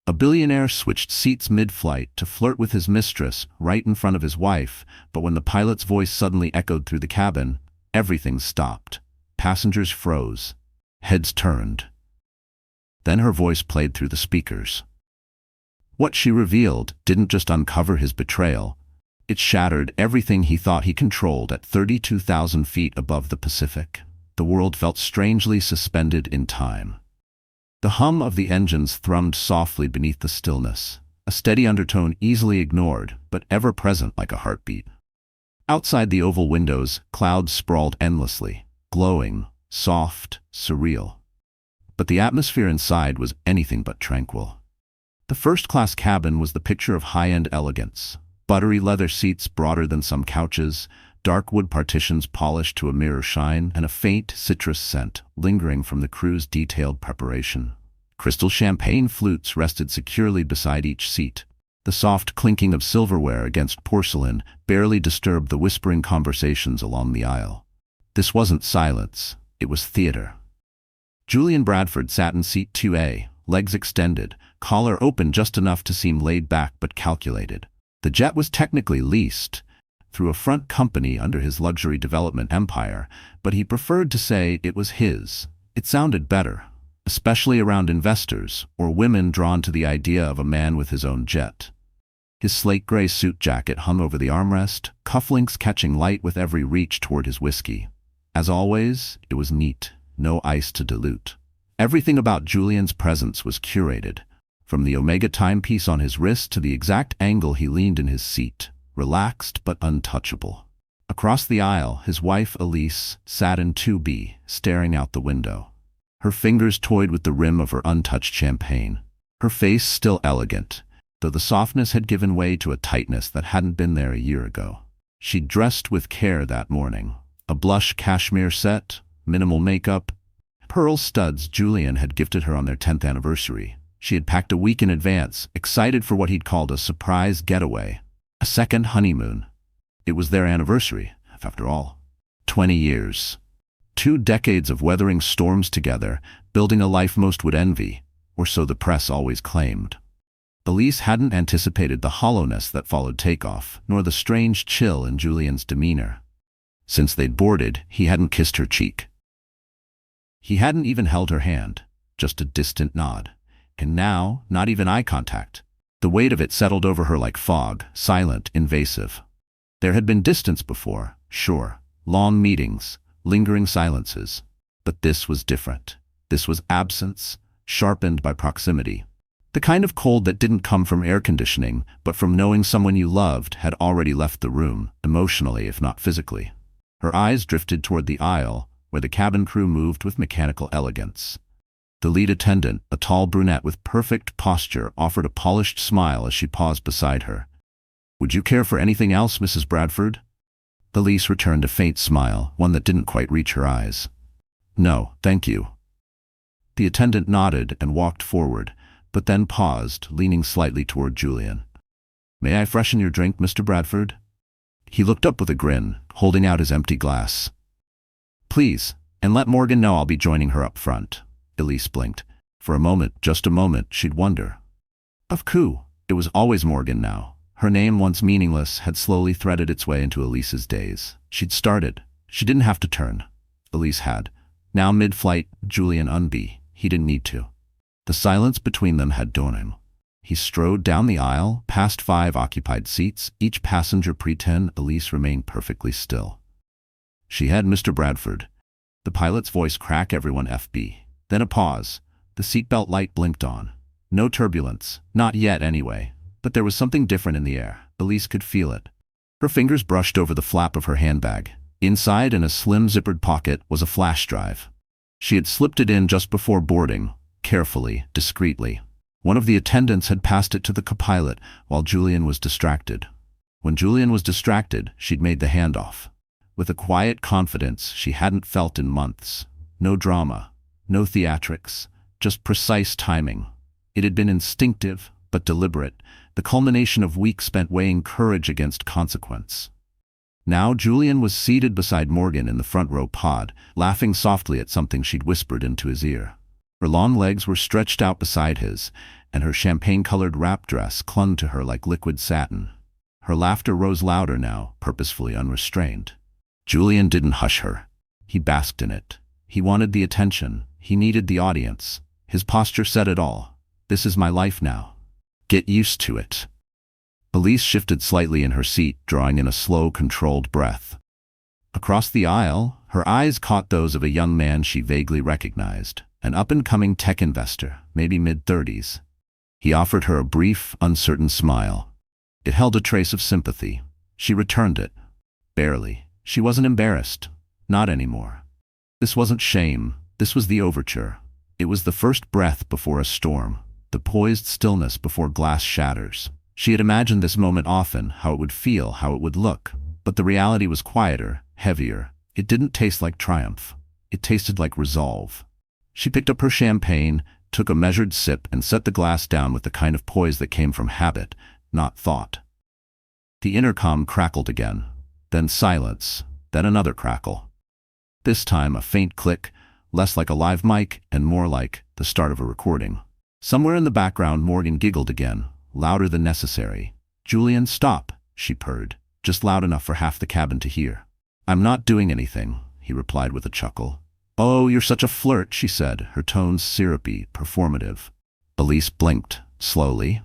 A billionaire switched seats mid-flight to flirt with his mistress right in front of his wife, but when the pilot's voice suddenly echoed through the cabin, everything stopped. Passengers froze. Heads turned. Then her voice played through the speakers. What she revealed didn't just uncover his betrayal. It shattered everything he thought he controlled at 32,000 feet above the Pacific. The world felt strangely suspended in time. The hum of the engines thrummed softly beneath the stillness, a steady undertone easily ignored, but ever present like a heartbeat. Outside the oval windows, clouds sprawled endlessly, glowing, soft, surreal. But the atmosphere inside was anything but tranquil. The first-class cabin was the picture of high-end elegance. Buttery leather seats broader than some couches, dark wood partitions polished to a mirror shine, and a faint citrus scent lingering from the crew's detailed preparation. Crystal champagne flutes rested securely beside each seat. The soft clinking of silverware against porcelain barely disturbed the whispering conversations along the aisle. This wasn't silence, it was theater. Julian Bradford sat in seat 2A, legs extended, collar open just enough to seem laid back but calculated. The jet was technically leased through a front company under his luxury development empire, but he preferred to say it was his. It sounded better, especially around investors or women drawn to the idea of a man with his own jet. His slate gray suit jacket hung over the armrest, cufflinks catching light with every reach toward his whiskey. As always, it was neat, no ice to dilute. Everything about Julian's presence was curated, from the Omega timepiece on his wrist to the exact angle he leaned in his seat, relaxed but untouchable. Across the aisle, his wife Elise sat in 2B, staring out the window. Her fingers toyed with the rim of her untouched champagne. Her face still elegant, though the softness had given way to a tightness that hadn't been there a year ago. She'd dressed with care that morning. A blush cashmere set, minimal makeup, pearl studs Julian had gifted her on their 10th anniversary. She had packed a week in advance, excited for what he'd called a surprise getaway. A second honeymoon. It was their anniversary, after all. 20 years. 2 decades of weathering storms together, building a life most would envy, or so the press always claimed. Elise hadn't anticipated the hollowness that followed takeoff, nor the strange chill in Julian's demeanor. Since they'd boarded, he hadn't kissed her cheek. He hadn't even held her hand, just a distant nod. And now, not even eye contact. The weight of it settled over her like fog, silent, invasive. There had been distance before, sure, long meetings, lingering silences. But this was different. This was absence, sharpened by proximity. The kind of cold that didn't come from air conditioning, but from knowing someone you loved had already left the room, emotionally if not physically. Her eyes drifted toward the aisle, where the cabin crew moved with mechanical elegance. The lead attendant, a tall brunette with perfect posture, offered a polished smile as she paused beside her. "Would you care for anything else, Mrs. Bradford?" Elise returned a faint smile, one that didn't quite reach her eyes. "No, thank you." The attendant nodded and walked forward, but then paused, leaning slightly toward Julian. "May I freshen your drink, Mr. Bradford?" He looked up with a grin, holding out his empty glass. "Please, and let Morgan know I'll be joining her up front." Elise blinked. For a moment, just a moment, she'd wonder. Of course, it was always Morgan now. Her name, once meaningless, had slowly threaded its way into Elise's days. She'd started. She didn't have to turn. Elise had. Now mid-flight, Julian unbe. He didn't need to. The silence between them had dawned him. He strode down the aisle, past 5 occupied seats, each passenger pretend Elise remained perfectly still. She had Mr. Bradford. The pilot's voice cracked everyone FB. Then a pause. The seatbelt light blinked on. No turbulence. Not yet, anyway. But there was something different in the air. Elise could feel it. Her fingers brushed over the flap of her handbag. Inside, in a slim zippered pocket, was a flash drive. She had slipped it in just before boarding, carefully, discreetly. One of the attendants had passed it to the co-pilot while Julian was distracted. When Julian was distracted, she'd made the handoff. With a quiet confidence she hadn't felt in months. No drama. No theatrics, just precise timing. It had been instinctive, but deliberate, the culmination of weeks spent weighing courage against consequence. Now Julian was seated beside Morgan in the front row pod, laughing softly at something she'd whispered into his ear. Her long legs were stretched out beside his, and her champagne-colored wrap dress clung to her like liquid satin. Her laughter rose louder now, purposefully unrestrained. Julian didn't hush her. He basked in it. He wanted the attention. He needed the audience. His posture said it all. This is my life now. Get used to it. Elise shifted slightly in her seat, drawing in a slow, controlled breath. Across the aisle, her eyes caught those of a young man she vaguely recognized, an up-and-coming tech investor, maybe mid-30s. He offered her a brief, uncertain smile. It held a trace of sympathy. She returned it. Barely. She wasn't embarrassed. Not anymore. This wasn't shame. This was the overture. It was the first breath before a storm, the poised stillness before glass shatters. She had imagined this moment often, how it would feel, how it would look. But the reality was quieter, heavier. It didn't taste like triumph. It tasted like resolve. She picked up her champagne, took a measured sip, and set the glass down with the kind of poise that came from habit, not thought. The intercom crackled again. Then silence. Then another crackle. This time a faint click, less like a live mic and more like the start of a recording. Somewhere in the background Morgan giggled again, louder than necessary. "Julian, stop," she purred, just loud enough for half the cabin to hear. "I'm not doing anything," he replied with a chuckle. "Oh, you're such a flirt," she said, her tones syrupy, performative. Elise blinked, slowly.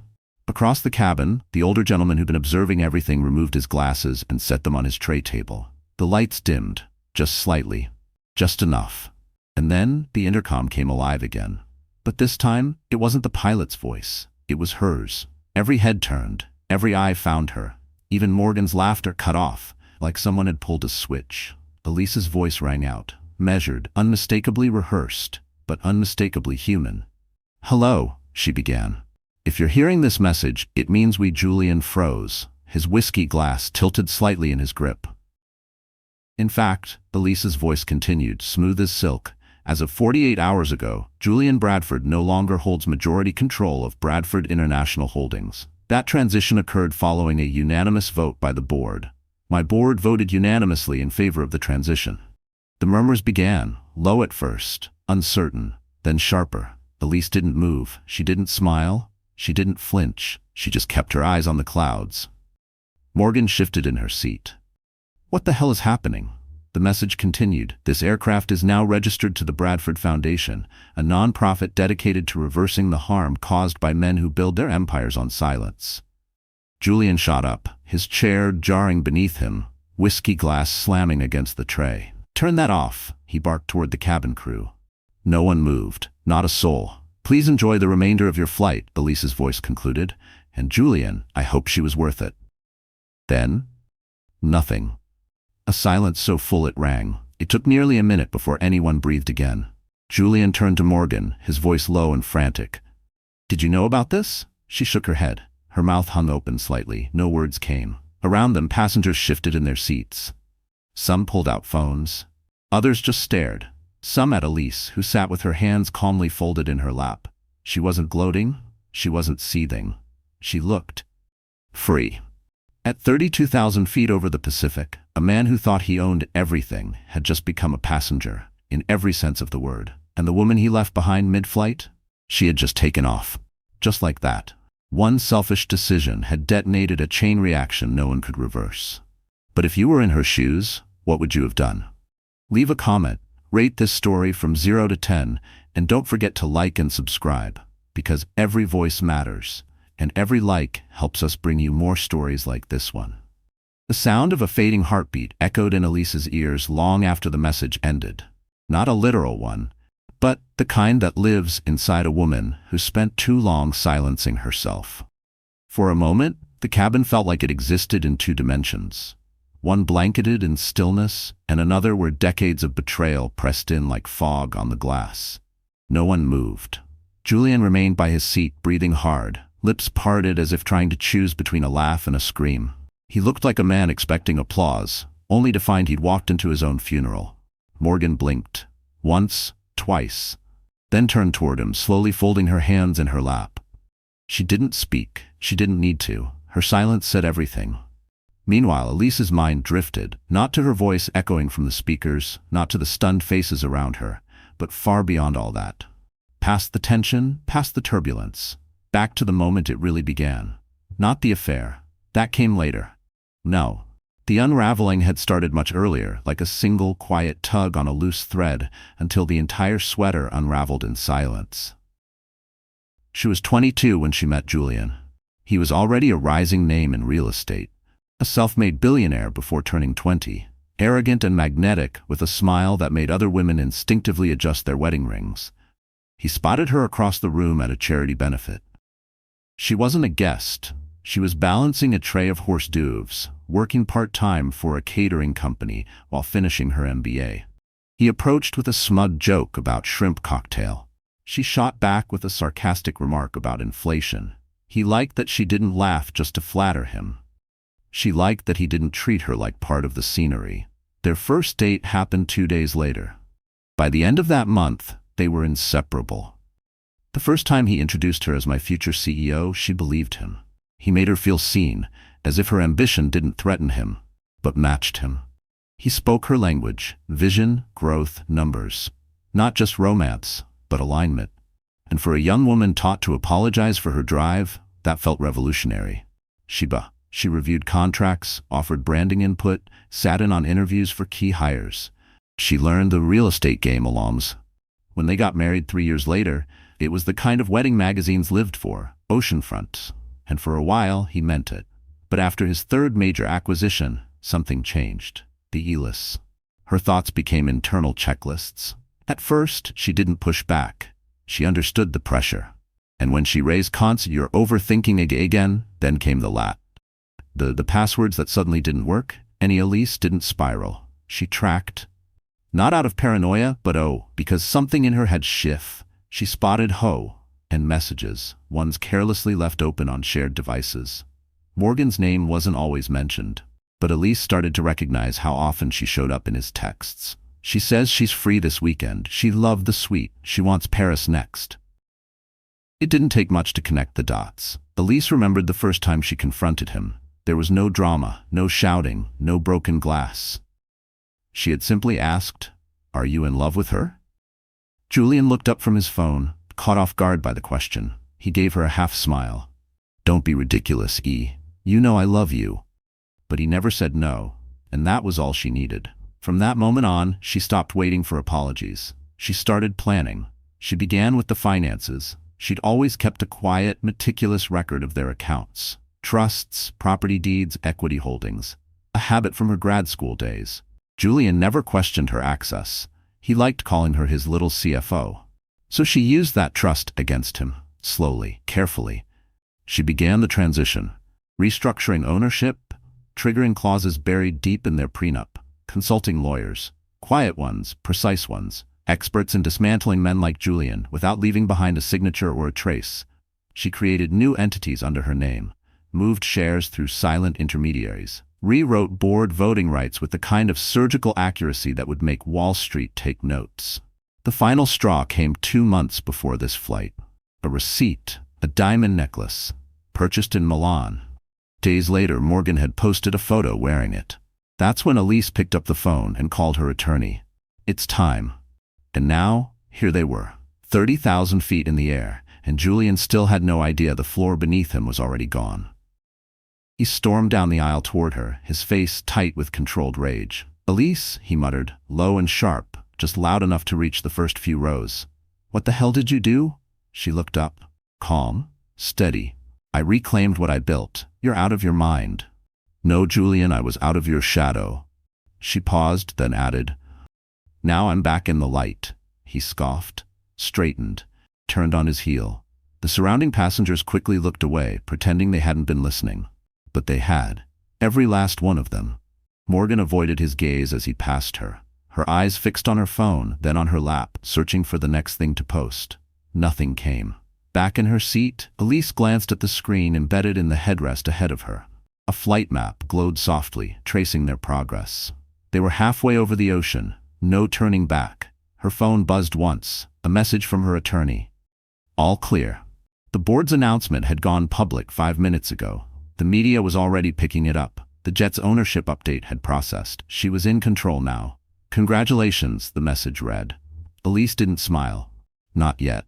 Across the cabin, the older gentleman who'd been observing everything removed his glasses and set them on his tray table. The lights dimmed, just slightly, just enough. And then the intercom came alive again. But this time, it wasn't the pilot's voice. It was hers. Every head turned, every eye found her. Even Morgan's laughter cut off, like someone had pulled a switch. Elise's voice rang out, measured, unmistakably rehearsed, but unmistakably human. "Hello," she began. "If you're hearing this message, it means we." Julian froze, his whiskey glass tilted slightly in his grip. In fact, Elise's voice continued, smooth as silk. As of 48 hours ago, Julian Bradford no longer holds majority control of Bradford International Holdings. That transition occurred following a unanimous vote by the board. My board voted unanimously in favor of the transition. The murmurs began, low at first, uncertain, then sharper. Elise didn't move. She didn't smile. She didn't flinch. She just kept her eyes on the clouds. Morgan shifted in her seat. "What the hell is happening?" The message continued. "This aircraft is now registered to the Bradford Foundation, a non-profit dedicated to reversing the harm caused by men who build their empires on silence." Julian shot up, his chair jarring beneath him, whiskey glass slamming against the tray. "Turn that off," he barked toward the cabin crew. No one moved, not a soul. "Please enjoy the remainder of your flight," Elise's voice concluded. "And Julian, I hope she was worth it." Then, nothing. A silence so full it rang. It took nearly a minute before anyone breathed again. Julian turned to Morgan, his voice low and frantic. "Did you know about this?" She shook her head. Her mouth hung open slightly. No words came. Around them, passengers shifted in their seats. Some pulled out phones. Others just stared. Some at Elise, who sat with her hands calmly folded in her lap. She wasn't gloating. She wasn't seething. She looked free. At 32,000 feet over the Pacific, a man who thought he owned everything had just become a passenger, in every sense of the word. And the woman he left behind mid-flight? She had just taken off. Just like that. One selfish decision had detonated a chain reaction no one could reverse. But if you were in her shoes, what would you have done? Leave a comment, rate this story from 0 to 10, and don't forget to like and subscribe, because every voice matters. And every like helps us bring you more stories like this one. The sound of a fading heartbeat echoed in Elise's ears long after the message ended. Not a literal one, but the kind that lives inside a woman who spent too long silencing herself. For a moment, the cabin felt like it existed in two dimensions. One blanketed in stillness, and another where decades of betrayal pressed in like fog on the glass. No one moved. Julian remained by his seat, breathing hard, lips parted as if trying to choose between a laugh and a scream. He looked like a man expecting applause, only to find he'd walked into his own funeral. Morgan blinked. Once, twice. Then turned toward him, slowly folding her hands in her lap. She didn't speak. She didn't need to. Her silence said everything. Meanwhile, Elise's mind drifted, not to her voice echoing from the speakers, not to the stunned faces around her, but far beyond all that. Past the tension, past the turbulence. Back to the moment it really began. Not the affair. That came later. No. The unraveling had started much earlier, like a single quiet tug on a loose thread, until the entire sweater unraveled in silence. She was 22 when she met Julian. He was already a rising name in real estate, a self-made billionaire before turning 20, arrogant and magnetic with a smile that made other women instinctively adjust their wedding rings. He spotted her across the room at a charity benefit. She wasn't a guest. She was balancing a tray of hors d'oeuvres, working part-time for a catering company while finishing her MBA. He approached with a smug joke about shrimp cocktail. She shot back with a sarcastic remark about inflation. He liked that she didn't laugh just to flatter him. She liked that he didn't treat her like part of the scenery. Their first date happened 2 days later. By the end of that month, they were inseparable. The first time he introduced her as my future CEO, she believed him. He made her feel seen, as if her ambition didn't threaten him, but matched him. He spoke her language: vision, growth, numbers. Not just romance, but alignment. And for a young woman taught to apologize for her drive, that felt revolutionary. She reviewed contracts, offered branding input, sat in on interviews for key hires. She learned the real estate game alums. When they got married 3 years later, it was the kind of wedding magazines lived for, oceanfront. And for a while, he meant it. But after his third major acquisition, something changed. The Elise. Her thoughts became internal checklists. At first, she didn't push back. She understood the pressure. And when she raised "You're overthinking again," then came the lat. The passwords that suddenly didn't work, and Elise didn't spiral. She tracked. Not out of paranoia, but because something in her had shifted. She spotted and messages, ones carelessly left open on shared devices. Morgan's name wasn't always mentioned, but Elise started to recognize how often she showed up in his texts. She says she's free this weekend. She loved the suite. She wants Paris next. It didn't take much to connect the dots. Elise remembered the first time she confronted him. There was no drama, no shouting, no broken glass. She had simply asked, "Are you in love with her?" Julian looked up from his phone, caught off guard by the question. He gave her a half smile. "Don't be ridiculous, E. You know I love you." But he never said no, and that was all she needed. From that moment on, she stopped waiting for apologies. She started planning. She began with the finances. She'd always kept a quiet, meticulous record of their accounts. Trusts, property deeds, equity holdings. A habit from her grad school days. Julian never questioned her access. He liked calling her his little CFO. So she used that trust against him, slowly, carefully. She began the transition, restructuring ownership, triggering clauses buried deep in their prenup, consulting lawyers, quiet ones, precise ones, experts in dismantling men like Julian without leaving behind a signature or a trace. She created new entities under her name, moved shares through silent intermediaries, rewrote board voting rights with the kind of surgical accuracy that would make Wall Street take notes. The final straw came 2 months before this flight. A receipt, a diamond necklace, purchased in Milan. Days later, Morgan had posted a photo wearing it. That's when Elise picked up the phone and called her attorney. It's time. And now, here they were, 30,000 feet in the air, and Julian still had no idea the floor beneath him was already gone. He stormed down the aisle toward her, his face tight with controlled rage. "Elise," he muttered, low and sharp, just loud enough to reach the first few rows. "What the hell did you do?" She looked up, calm, steady. "I reclaimed what I built. You're out of your mind." "No, Julian, I was out of your shadow." She paused, then added, "Now I'm back in the light." He scoffed, straightened, turned on his heel. The surrounding passengers quickly looked away, pretending they hadn't been listening. But they had. Every last one of them. Morgan avoided his gaze as he passed her. Her eyes fixed on her phone, then on her lap, searching for the next thing to post. Nothing came. Back in her seat, Elise glanced at the screen embedded in the headrest ahead of her. A flight map glowed softly, tracing their progress. They were halfway over the ocean, no turning back. Her phone buzzed once, a message from her attorney. All clear. The board's announcement had gone public 5 minutes ago. The media was already picking it up. The jet's ownership update had processed. She was in control now. "Congratulations," the message read. Elise didn't smile. Not yet.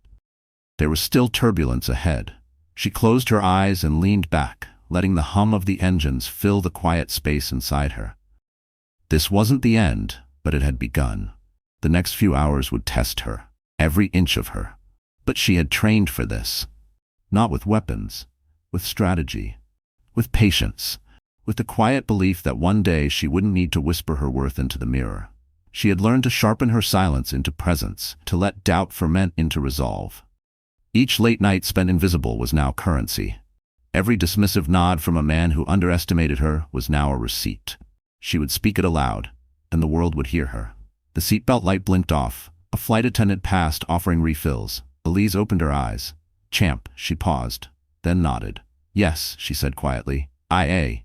There was still turbulence ahead. She closed her eyes and leaned back, letting the hum of the engines fill the quiet space inside her. This wasn't the end, but it had begun. The next few hours would test her, every inch of her. But she had trained for this. Not with weapons, with strategy, with patience, with the quiet belief that one day she wouldn't need to whisper her worth into the mirror. She had learned to sharpen her silence into presence, to let doubt ferment into resolve. Each late night spent invisible was now currency. Every dismissive nod from a man who underestimated her was now a receipt. She would speak it aloud, and the world would hear her. The seatbelt light blinked off. A flight attendant passed, offering refills. Elise opened her eyes. "Champ," she paused, then nodded. "Yes," she said quietly. "IA."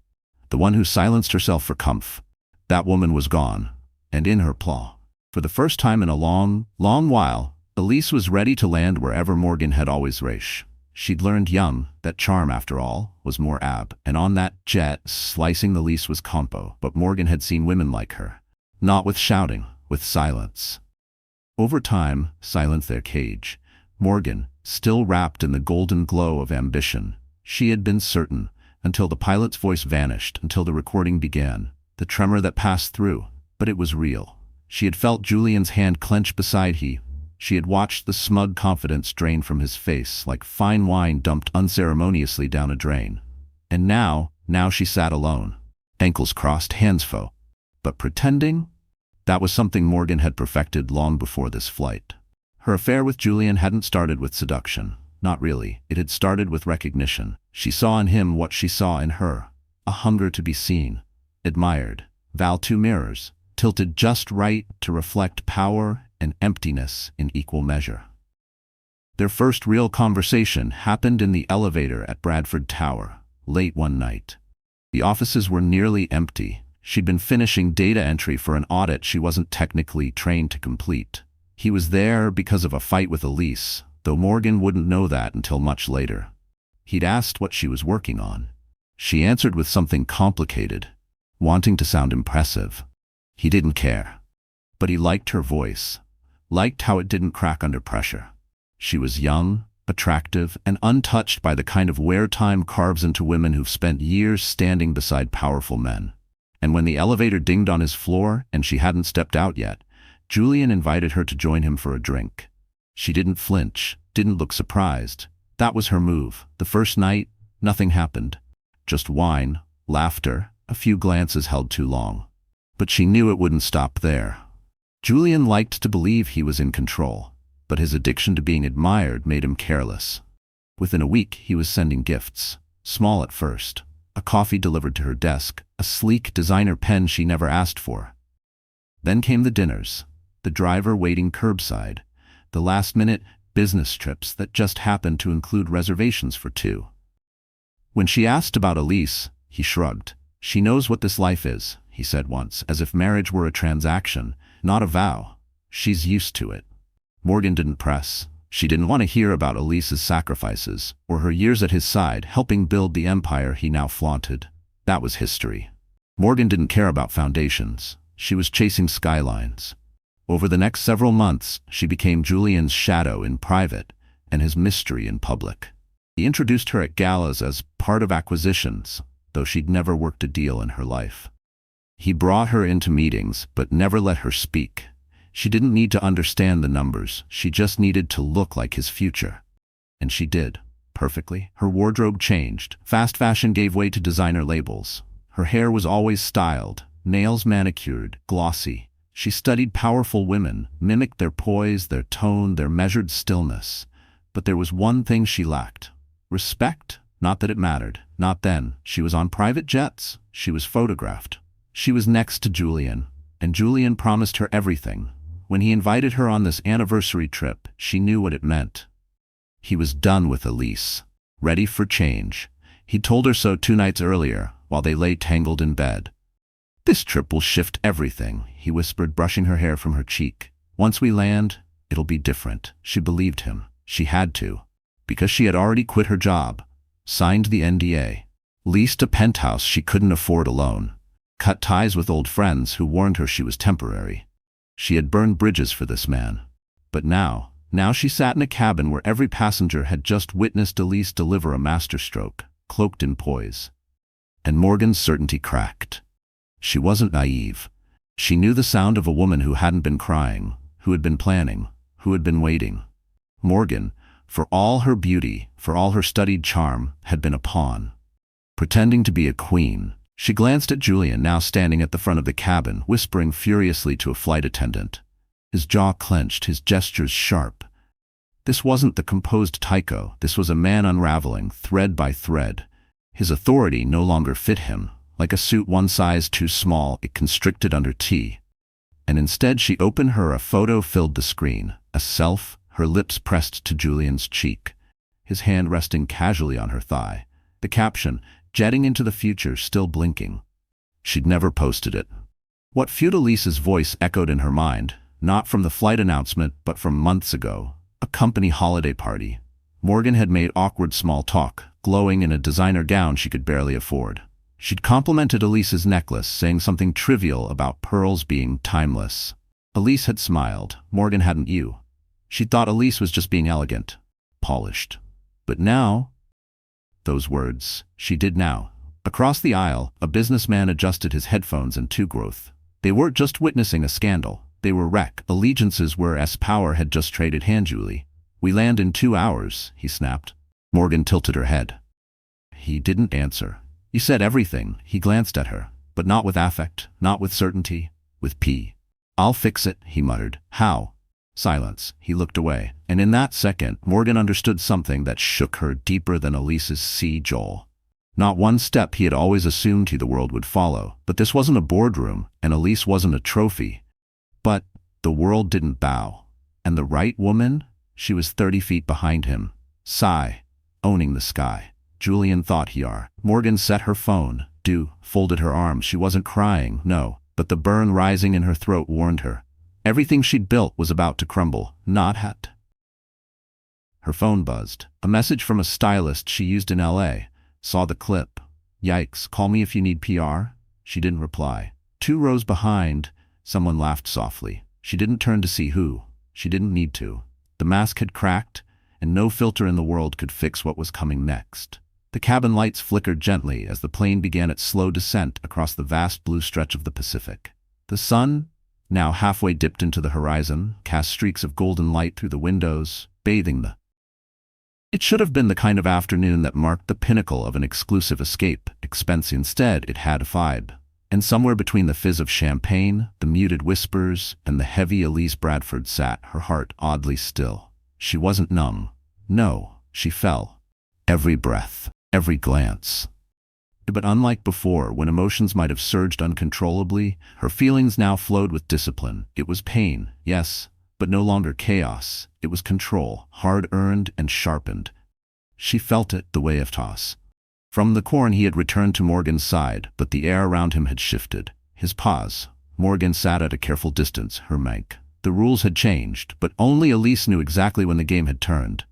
The one who silenced herself for comf. That woman was gone, and in her claw. For the first time in a long, long while, Elise was ready to land wherever Morgan had always raced. She'd learned young that charm, after all, was more ab, and on that jet, slicing the lease was compo. But Morgan had seen women like her. Not with shouting, with silence. Over time, silence their cage. Morgan, still wrapped in the golden glow of ambition. She had been certain, until the pilot's voice vanished, until the recording began. The tremor that passed through, but it was real. She had felt Julian's hand clench beside he. She had watched the smug confidence drain from his face, like fine wine dumped unceremoniously down a drain. And now she sat alone, ankles crossed, hands full. But pretending? That was something Morgan had perfected long before this flight. Her affair with Julian hadn't started with seduction. Not really. It had started with recognition. She saw in him what she saw in her. A hunger to be seen, admired. Two mirrors, tilted just right to reflect power and emptiness in equal measure. Their first real conversation happened in the elevator at Bradford Tower, late one night. The offices were nearly empty. She'd been finishing data entry for an audit she wasn't technically trained to complete. He was there because of a fight with Elise, though Morgan wouldn't know that until much later. He'd asked what she was working on. She answered with something complicated, wanting to sound impressive. He didn't care. But he liked her voice, liked how it didn't crack under pressure. She was young, attractive, and untouched by the kind of wear time carves into women who've spent years standing beside powerful men. And when the elevator dinged on his floor and she hadn't stepped out yet, Julian invited her to join him for a drink. She didn't flinch, didn't look surprised. That was her move. The first night, nothing happened. Just wine, laughter, a few glances held too long. But she knew it wouldn't stop there. Julian liked to believe he was in control, but his addiction to being admired made him careless. Within a week, he was sending gifts, small at first. A coffee delivered to her desk, a sleek designer pen she never asked for. Then came the dinners, the driver waiting curbside, the last-minute business trips that just happened to include reservations for two. When she asked about Elise, he shrugged. "She knows what this life is," he said once, as if marriage were a transaction, not a vow. "She's used to it." Morgan didn't press. She didn't want to hear about Elise's sacrifices, or her years at his side helping build the empire he now flaunted. That was history. Morgan didn't care about foundations. She was chasing skylines. Over the next several months, she became Julian's shadow in private and his mystery in public. He introduced her at galas as part of acquisitions, though she'd never worked a deal in her life. He brought her into meetings, but never let her speak. She didn't need to understand the numbers. She just needed to look like his future. And she did, perfectly. Her wardrobe changed. Fast fashion gave way to designer labels. Her hair was always styled, nails manicured, glossy. She studied powerful women, mimicked their poise, their tone, their measured stillness. But there was one thing she lacked. Respect. Not that it mattered. Not then. She was on private jets. She was photographed. She was next to Julian, and Julian promised her everything. When he invited her on this anniversary trip, she knew what it meant. He was done with Elise, ready for change. He'd told her so 2 nights earlier, while they lay tangled in bed. "This trip will shift everything," he whispered, brushing her hair from her cheek. "Once we land, it'll be different." She believed him. She had to, because she had already quit her job, signed the NDA, leased a penthouse she couldn't afford alone, cut ties with old friends who warned her she was temporary. She had burned bridges for this man. But now Now she sat in a cabin where every passenger had just witnessed Elise deliver a masterstroke, cloaked in poise. And Morgan's certainty cracked. She wasn't naive. She knew the sound of a woman who hadn't been crying, who had been planning, who had been waiting. Morgan, for all her beauty, for all her studied charm, had been a pawn. Pretending to be a queen, she glanced at Julian, now standing at the front of the cabin, whispering furiously to a flight attendant. His jaw clenched, his gestures sharp. This wasn't the composed Tycho. This was a man unraveling, thread by thread. His authority no longer fit him. Like a suit one size too small, it constricted under T. And instead she opened a photo filled the screen. A self, her lips pressed to Julian's cheek, his hand resting casually on her thigh. The caption, jetting into the future, still blinking. She'd never posted it. What fueled Elise's voice echoed in her mind, not from the flight announcement, but from months ago. A company holiday party. Morgan had made awkward small talk, glowing in a designer gown she could barely afford. She'd complimented Elise's necklace, saying something trivial about pearls being timeless. Elise had smiled. Morgan hadn't. She thought Elise was just being elegant, polished. But now, those words, she did now. Across the aisle, a businessman adjusted his headphones and took growth. They weren't just witnessing a scandal. They were wreck. Allegiances where S-Power had just traded hand. Julie. We land in 2 hours, he snapped. Morgan tilted her head. He didn't answer. You said everything. He glanced at her, but not with affect, not with certainty, with P. I'll fix it, he muttered. How? Silence. He looked away, and in that second, Morgan understood something that shook her deeper than Elise's see Joel. Not one step he had always assumed the world would follow, but this wasn't a boardroom, and Elise wasn't a trophy. But the world didn't bow. And the right woman? She was 30 feet behind him. Sigh. Owning the sky. Julian thought Morgan set her phone, folded her arms. She wasn't crying, no, but the burn rising in her throat warned her. Everything she'd built was about to crumble, not hat. Her phone buzzed. A message from a stylist she used in LA. Saw the clip. Yikes, call me if you need PR? She didn't reply. 2 rows behind, someone laughed softly. She didn't turn to see who. She didn't need to. The mask had cracked, and no filter in the world could fix what was coming next. The cabin lights flickered gently as the plane began its slow descent across the vast blue stretch of the Pacific. The sun, now halfway dipped into the horizon, cast streaks of golden light through the windows, bathing the. It should have been the kind of afternoon that marked the pinnacle of an exclusive escape. Expense instead, it had a vibe. And somewhere between the fizz of champagne, the muted whispers, and the heavy Elise Bradford sat, her heart oddly still. She wasn't numb. No, she fell. Every breath, every glance. But unlike before, when emotions might have surged uncontrollably, her feelings now flowed with discipline. It was pain, yes, but no longer chaos. It was control, hard-earned and sharpened. She felt it, the way of toss. From the corn he had returned to Morgan's side, but the air around him had shifted. His pause. Morgan sat at a careful distance, her mic. The rules had changed, but only Elise knew exactly when the game had turned.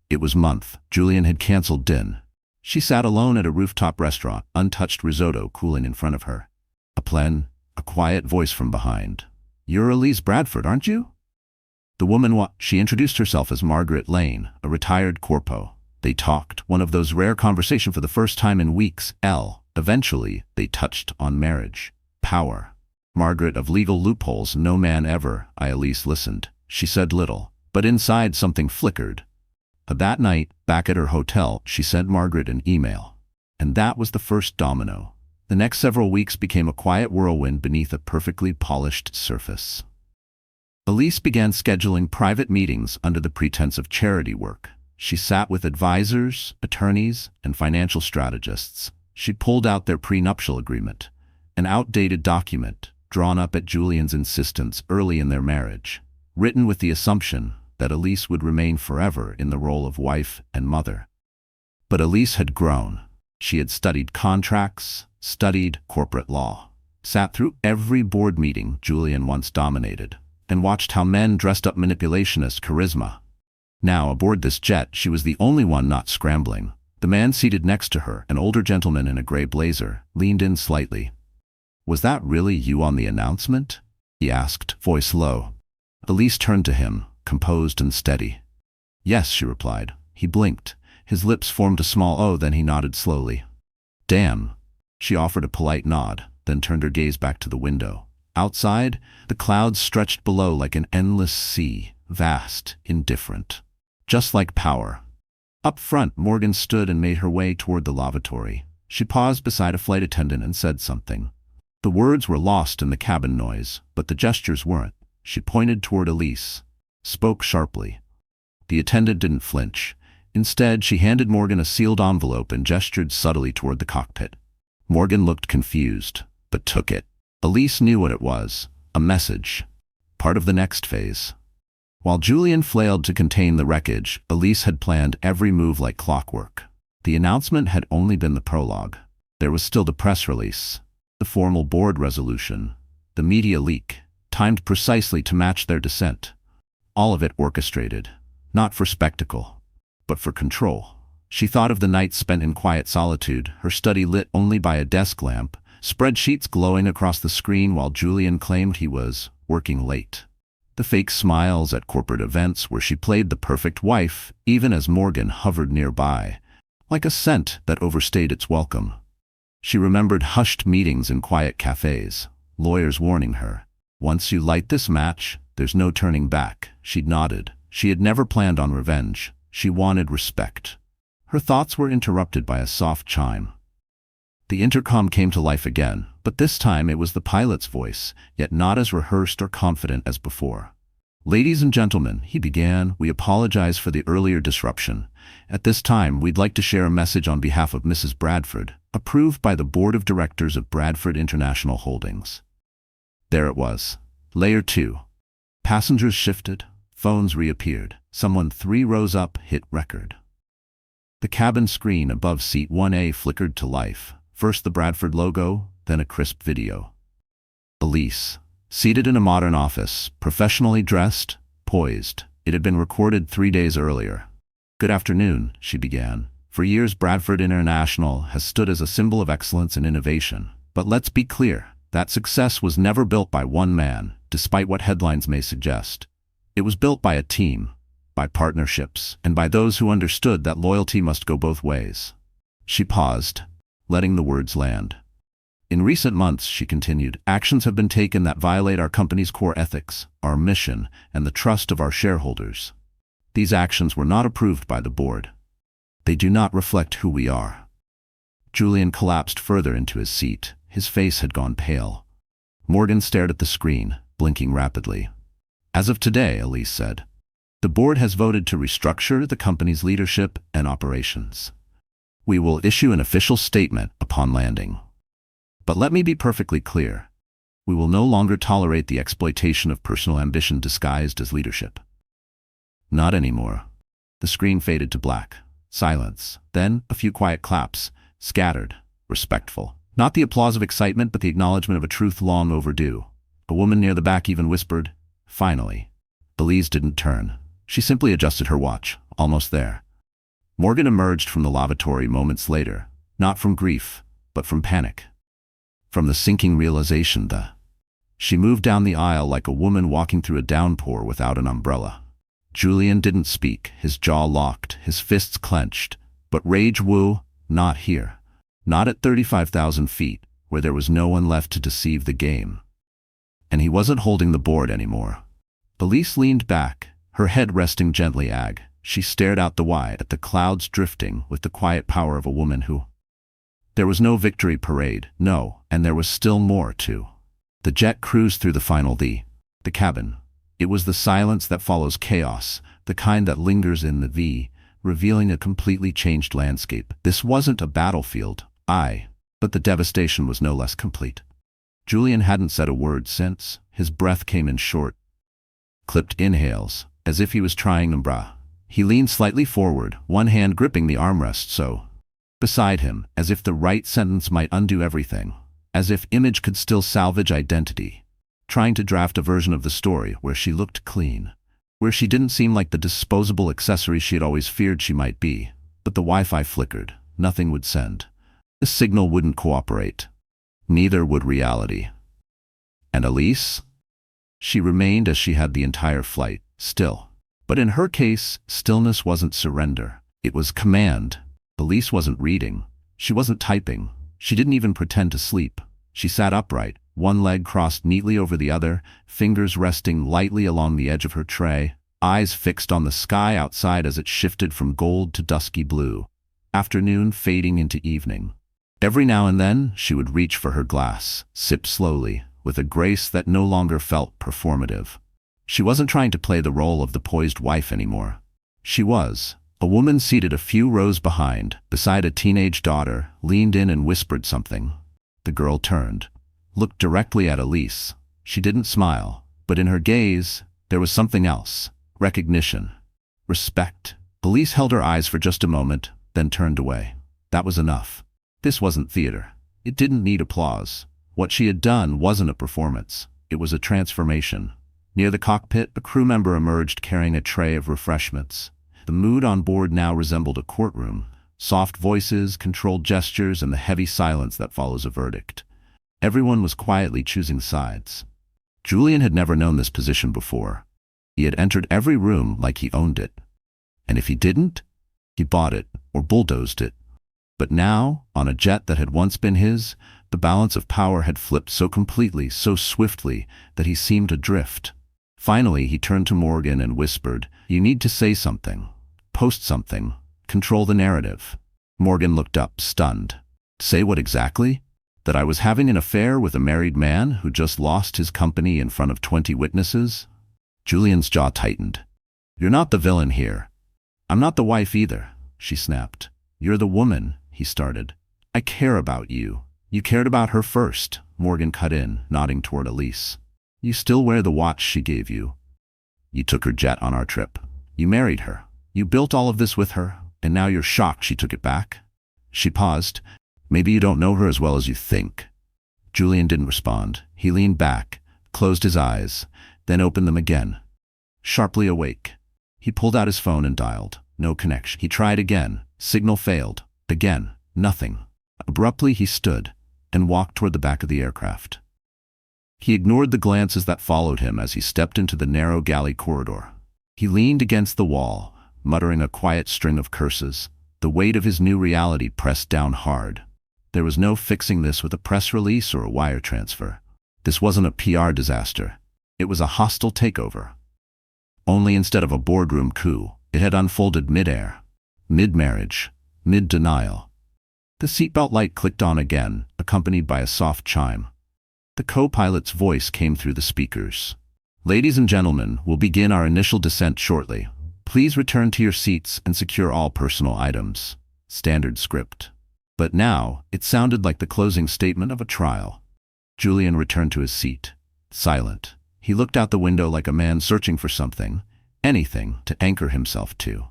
It was month. Julian had canceled din. She sat alone at a rooftop restaurant, untouched risotto cooling in front of her. A quiet voice from behind. You're Elise Bradford, aren't you? The woman she introduced herself as Margaret Lane, a retired corpo. They talked, one of those rare conversations for the first time in weeks. Eventually, they touched on marriage. Power. Margaret of legal loopholes no man ever. Elise listened. She said little, but inside something flickered. That night, back at her hotel, she sent Margaret an email. And that was the first domino. The next several weeks became a quiet whirlwind beneath a perfectly polished surface. Elise began scheduling private meetings under the pretense of charity work. She sat with advisors, attorneys, and financial strategists. She pulled out their prenuptial agreement, an outdated document drawn up at Julian's insistence early in their marriage, written with the assumption that Elise would remain forever in the role of wife and mother. But Elise had grown. She had studied contracts, studied corporate law, sat through every board meeting Julian once dominated, and watched how men dressed up manipulation as charisma. Now, aboard this jet, she was the only one not scrambling. The man seated next to her, an older gentleman in a gray blazer, leaned in slightly. Was that really you on the announcement? He asked, voice low. Elise turned to him. composed and steady. "Yes," she replied. He blinked. His lips formed a small O, then he nodded slowly. "Damn." She offered a polite nod, then turned her gaze back to the window. Outside, the clouds stretched below like an endless sea, vast, indifferent. Just like power. Up front, Morgan stood and made her way toward the lavatory. She paused beside a flight attendant and said something. The words were lost in the cabin noise, but the gestures weren't. She pointed toward Elise, spoke sharply. The attendant didn't flinch. Instead, she handed Morgan a sealed envelope and gestured subtly toward the cockpit. Morgan looked confused, but took it. Elise knew what it was. A message. Part of the next phase. While Julian flailed to contain the wreckage, Elise had planned every move like clockwork. The announcement had only been the prologue. There was still the press release, the formal board resolution, the media leak, timed precisely to match their dissent. All of it orchestrated, not for spectacle, but for control. She thought of the nights spent in quiet solitude, her study lit only by a desk lamp, spreadsheets glowing across the screen while Julian claimed he was working late. The fake smiles at corporate events where she played the perfect wife, even as Morgan hovered nearby, like a scent that overstayed its welcome. She remembered hushed meetings in quiet cafes, lawyers warning her, "Once you light this match, there's no turning back." She'd nodded. She had never planned on revenge. She wanted respect. Her thoughts were interrupted by a soft chime. The intercom came to life again, but this time it was the pilot's voice, yet not as rehearsed or confident as before. "Ladies and gentlemen," he began, "we apologize for the earlier disruption. At this time, we'd like to share a message on behalf of Mrs. Bradford, approved by the Board of Directors of Bradford International Holdings." There it was. Layer 2. Passengers shifted. Phones reappeared. Someone 3 rows up hit record. The cabin screen above seat 1A flickered to life. First the Bradford logo, then a crisp video. Elise, seated in a modern office, professionally dressed, poised. It had been recorded 3 days earlier. "Good afternoon," she began. "For years, Bradford International has stood as a symbol of excellence and innovation. But let's be clear, that success was never built by one man, despite what headlines may suggest. It was built by a team, by partnerships, and by those who understood that loyalty must go both ways." She paused, letting the words land. "In recent months," she continued, "actions have been taken that violate our company's core ethics, our mission, and the trust of our shareholders. These actions were not approved by the board. They do not reflect who we are." Julian collapsed further into his seat. His face had gone pale. Morgan stared at the screen, blinking rapidly. "As of today," Elise said, "the board has voted to restructure the company's leadership and operations. We will issue an official statement upon landing. But let me be perfectly clear. We will no longer tolerate the exploitation of personal ambition disguised as leadership." "Not anymore." The screen faded to black. Silence. Then a few quiet claps, scattered, respectful. Not the applause of excitement, but the acknowledgement of a truth long overdue. A woman near the back even whispered, "Finally." Elise didn't turn. She simply adjusted her watch. Almost there. Morgan emerged from the lavatory moments later, not from grief, but from panic. From the sinking realization that she moved down the aisle like a woman walking through a downpour without an umbrella. Julian didn't speak, his jaw locked, his fists clenched. But rage woo, not here. Not at 35,000 feet, where there was no one left to deceive the game. And he wasn't holding the board anymore. Elise leaned back, her head resting gently ag. She stared out the wide at the clouds drifting with the quiet power of a woman who... There was no victory parade, no, and there was still more, too. The jet cruised through the final the cabin. It was the silence that follows chaos, the kind that lingers in the V, revealing a completely changed landscape. This wasn't a battlefield, but the devastation was no less complete. Julian hadn't said a word since. His breath came in short, clipped inhales, as if he was trying to breathe. He leaned slightly forward, one hand gripping the armrest so beside him, as if the right sentence might undo everything, as if image could still salvage identity, trying to draft a version of the story where she looked clean, where she didn't seem like the disposable accessory she had always feared she might be. But the Wi-Fi flickered. Nothing would send. The signal wouldn't cooperate. Neither would reality. And Elise? She remained as she had the entire flight, still, But in her case, stillness wasn't surrender. It was command. Elise wasn't reading. She wasn't typing. She didn't even pretend to sleep. She sat upright, one leg crossed neatly over the other, fingers resting lightly along the edge of her tray, eyes fixed on the sky outside as it shifted from gold to dusky blue, afternoon fading into evening. Every now and then, she would reach for her glass, sip slowly, with a grace that no longer felt performative. She wasn't trying to play the role of the poised wife anymore. She was. A woman seated a few rows behind, beside a teenage daughter, leaned in and whispered something. The girl turned, looked directly at Elise. She didn't smile, but in her gaze, there was something else. Recognition. Respect. Elise held her eyes for just a moment, then turned away. That was enough. This wasn't theater. It didn't need applause. What she had done wasn't a performance. It was a transformation. Near the cockpit, a crew member emerged carrying a tray of refreshments. The mood on board now resembled a courtroom. Soft voices, controlled gestures, and the heavy silence that follows a verdict. Everyone was quietly choosing sides. Julian had never known this position before. He had entered every room like he owned it. And if he didn't, he bought it or bulldozed it. But now, on a jet that had once been his, the balance of power had flipped so completely, so swiftly, that he seemed adrift. Finally, he turned to Morgan and whispered, "You need to say something. Post something. Control the narrative." Morgan looked up, stunned. "Say what exactly? That I was having an affair with a married man who just lost his company in front of 20 witnesses?" Julian's jaw tightened. "You're not the villain here. I'm not the wife either," she snapped. "You're the woman," he started. "I care about you. You cared about her first," Morgan cut in, nodding toward Elise. "You still wear the watch she gave you. You took her jet on our trip. You married her. You built all of this with her, and now you're shocked she took it back?" She paused. "Maybe you don't know her as well as you think." Julian didn't respond. He leaned back, closed his eyes, then opened them again. Sharply awake, he pulled out his phone and dialed. No connection. He tried again. Signal failed. Again. Nothing. Abruptly, he stood and walked toward the back of the aircraft. He ignored the glances that followed him as he stepped into the narrow galley corridor. He leaned against the wall, muttering a quiet string of curses. The weight of his new reality pressed down hard. There was no fixing this with a press release or a wire transfer. This wasn't a PR disaster. It was a hostile takeover. Only instead of a boardroom coup, it had unfolded midair, mid-marriage, mid-denial. The seatbelt light clicked on again, accompanied by a soft chime. The co-pilot's voice came through the speakers. "Ladies and gentlemen, we'll begin our initial descent shortly. Please return to your seats and secure all personal items." Standard script. But now, it sounded like the closing statement of a trial. Julian returned to his seat, silent. He looked out the window like a man searching for something, anything to anchor himself to.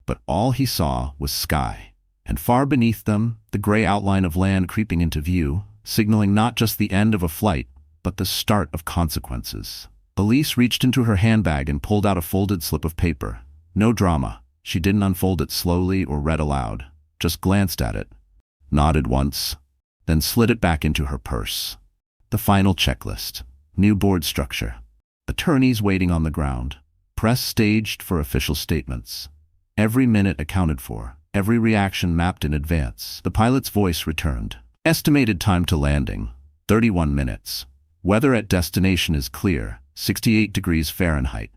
But all he saw was sky, and far beneath them, the gray outline of land creeping into view, signaling not just the end of a flight, but the start of consequences. Elise reached into her handbag and pulled out a folded slip of paper. No drama. She didn't unfold it slowly or read aloud, just glanced at it, nodded once, then slid it back into her purse. The final checklist. New board structure. Attorneys waiting on the ground. Press staged for official statements. Every minute accounted for. Every reaction mapped in advance. The pilot's voice returned. Estimated time to landing, 31 minutes. Weather at destination is clear, 68 degrees Fahrenheit.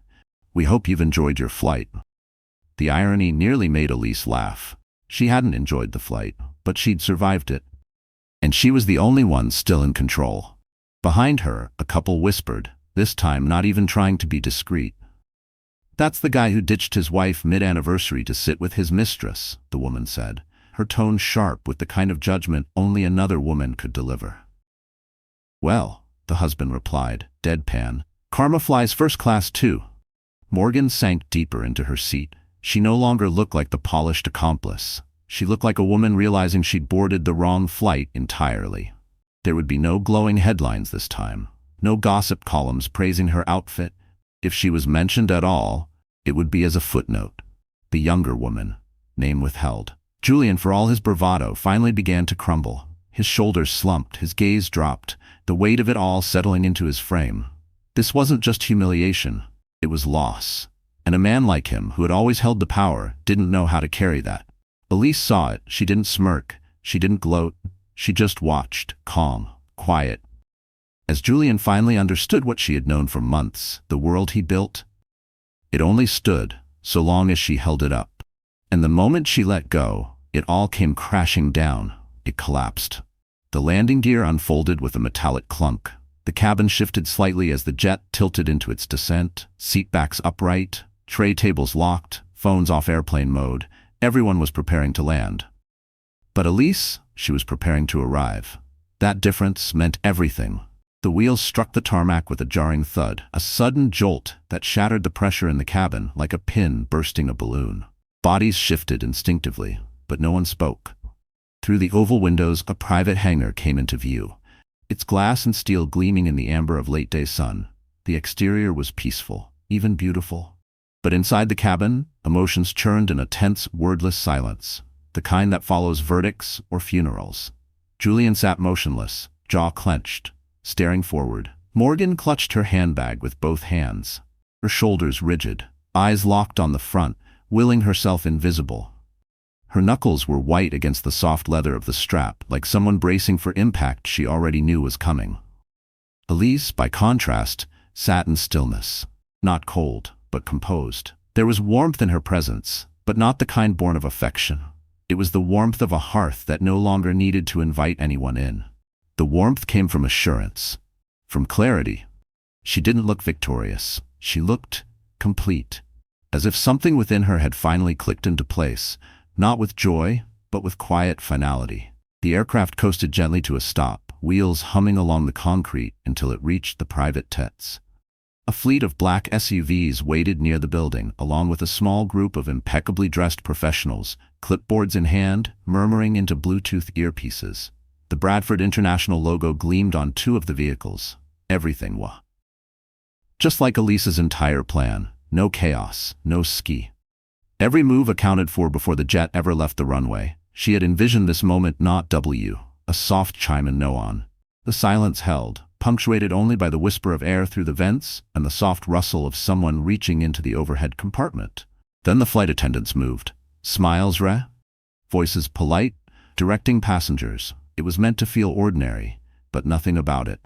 We hope you've enjoyed your flight. The irony nearly made Elise laugh. She hadn't enjoyed the flight, but she'd survived it. And she was the only one still in control. Behind her, a couple whispered, this time not even trying to be discreet. "That's the guy who ditched his wife mid-anniversary to sit with his mistress," the woman said, her tone sharp with the kind of judgment only another woman could deliver. "Well," the husband replied, deadpan, "karma flies first class too." Morgan sank deeper into her seat. She no longer looked like the polished accomplice. She looked like a woman realizing she'd boarded the wrong flight entirely. There would be no glowing headlines this time, no gossip columns praising her outfit. If she was mentioned at all, it would be as a footnote. The younger woman, name withheld. Julian, for all his bravado, finally began to crumble. His shoulders slumped, his gaze dropped, the weight of it all settling into his frame. This wasn't just humiliation, it was loss. And a man like him, who had always held the power, didn't know how to carry that. Elise saw it. She didn't smirk. She didn't gloat. She just watched, calm, quiet. As Julian finally understood what she had known for months, the world he built, it only stood so long as she held it up. And the moment she let go, it all came crashing down. It collapsed. The landing gear unfolded with a metallic clunk. The cabin shifted slightly as the jet tilted into its descent, seatbacks upright, tray tables locked, phones off airplane mode. Everyone was preparing to land. But Elise, she was preparing to arrive. That difference meant everything. The wheels struck the tarmac with a jarring thud, a sudden jolt that shattered the pressure in the cabin like a pin bursting a balloon. Bodies shifted instinctively, but no one spoke. Through the oval windows, a private hangar came into view. Its glass and steel gleaming in the amber of late-day sun. The exterior was peaceful, even beautiful. But inside the cabin, emotions churned in a tense, wordless silence, the kind that follows verdicts or funerals. Julian sat motionless, jaw clenched, staring forward. Morgan clutched her handbag with both hands, her shoulders rigid, eyes locked on the front, willing herself invisible. Her knuckles were white against the soft leather of the strap, like someone bracing for impact she already knew was coming. Elise, by contrast, sat in stillness, not cold, but composed. There was warmth in her presence, but not the kind born of affection. It was the warmth of a hearth that no longer needed to invite anyone in. The warmth came from assurance, from clarity. She didn't look victorious. She looked complete, as if something within her had finally clicked into place, not with joy, but with quiet finality. The aircraft coasted gently to a stop, wheels humming along the concrete until it reached the private jets. A fleet of black SUVs waited near the building, along with a small group of impeccably dressed professionals, clipboards in hand, murmuring into Bluetooth earpieces. The Bradford International logo gleamed on two of the vehicles. Everything was just like Elise's entire plan. No chaos, no ski. Every move accounted for before the jet ever left the runway. She had envisioned this moment, not a soft chime in no-on. The silence held, punctuated only by the whisper of air through the vents and the soft rustle of someone reaching into the overhead compartment. Then the flight attendants moved. Smiles voices polite, directing passengers. It was meant to feel ordinary, but nothing about it.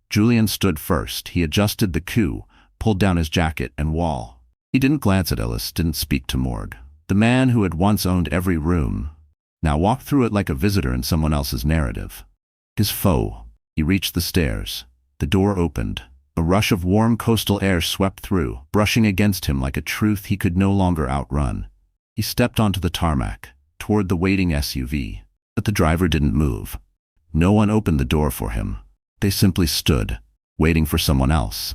Julian stood first. He adjusted the queue, pulled down his jacket and wall. He didn't glance at Ellis, didn't speak to Morg. The man who had once owned every room now walked through it like a visitor in someone else's narrative. His foe. He reached the stairs. The door opened. A rush of warm coastal air swept through, brushing against him like a truth he could no longer outrun. He stepped onto the tarmac, toward the waiting SUV. But the driver didn't move. No one opened the door for him. They simply stood, waiting for someone else.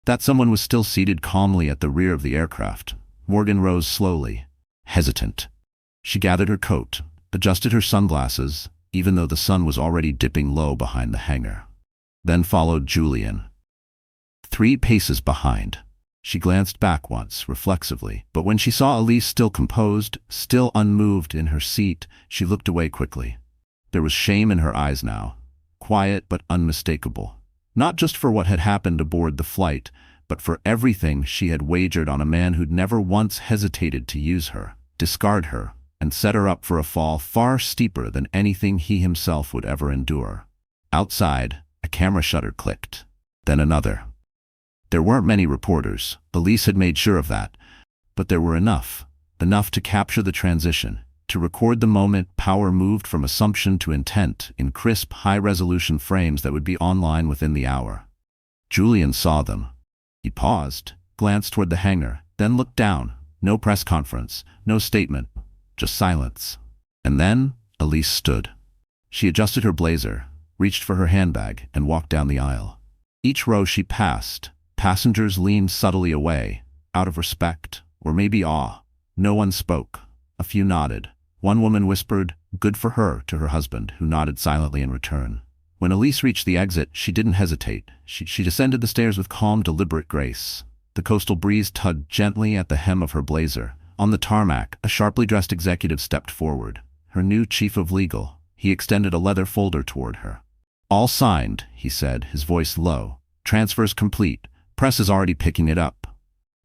That someone was still seated calmly at the rear of the aircraft. Morgan rose slowly, hesitant. She gathered her coat, adjusted her sunglasses, even though the sun was already dipping low behind the hangar. Then followed Julian. 3 paces behind. She glanced back once, reflexively, but when she saw Elise still composed, still unmoved in her seat, she looked away quickly. There was shame in her eyes now, quiet but unmistakable. Not just for what had happened aboard the flight, but for everything she had wagered on a man who'd never once hesitated to use her, discard her, and set her up for a fall far steeper than anything he himself would ever endure. Outside, a camera shutter clicked. Then another. There weren't many reporters. Elise had made sure of that. But there were enough to capture the transition, to record the moment power moved from assumption to intent in crisp, high-resolution frames that would be online within the hour. Julian saw them. He paused, glanced toward the hangar, then looked down. No press conference, no statement, just silence. And then Elise stood. She adjusted her blazer, reached for her handbag, and walked down the aisle. Each row she passed, passengers leaned subtly away, out of respect, or maybe awe. No one spoke. A few nodded. One woman whispered, "Good for her," to her husband, who nodded silently in return. When Elise reached the exit, she didn't hesitate. She descended the stairs with calm, deliberate grace. The coastal breeze tugged gently at the hem of her blazer. On the tarmac, a sharply dressed executive stepped forward. Her new chief of legal. He extended a leather folder toward her. "All signed," he said, his voice low. "Transfers complete. Press is already picking it up."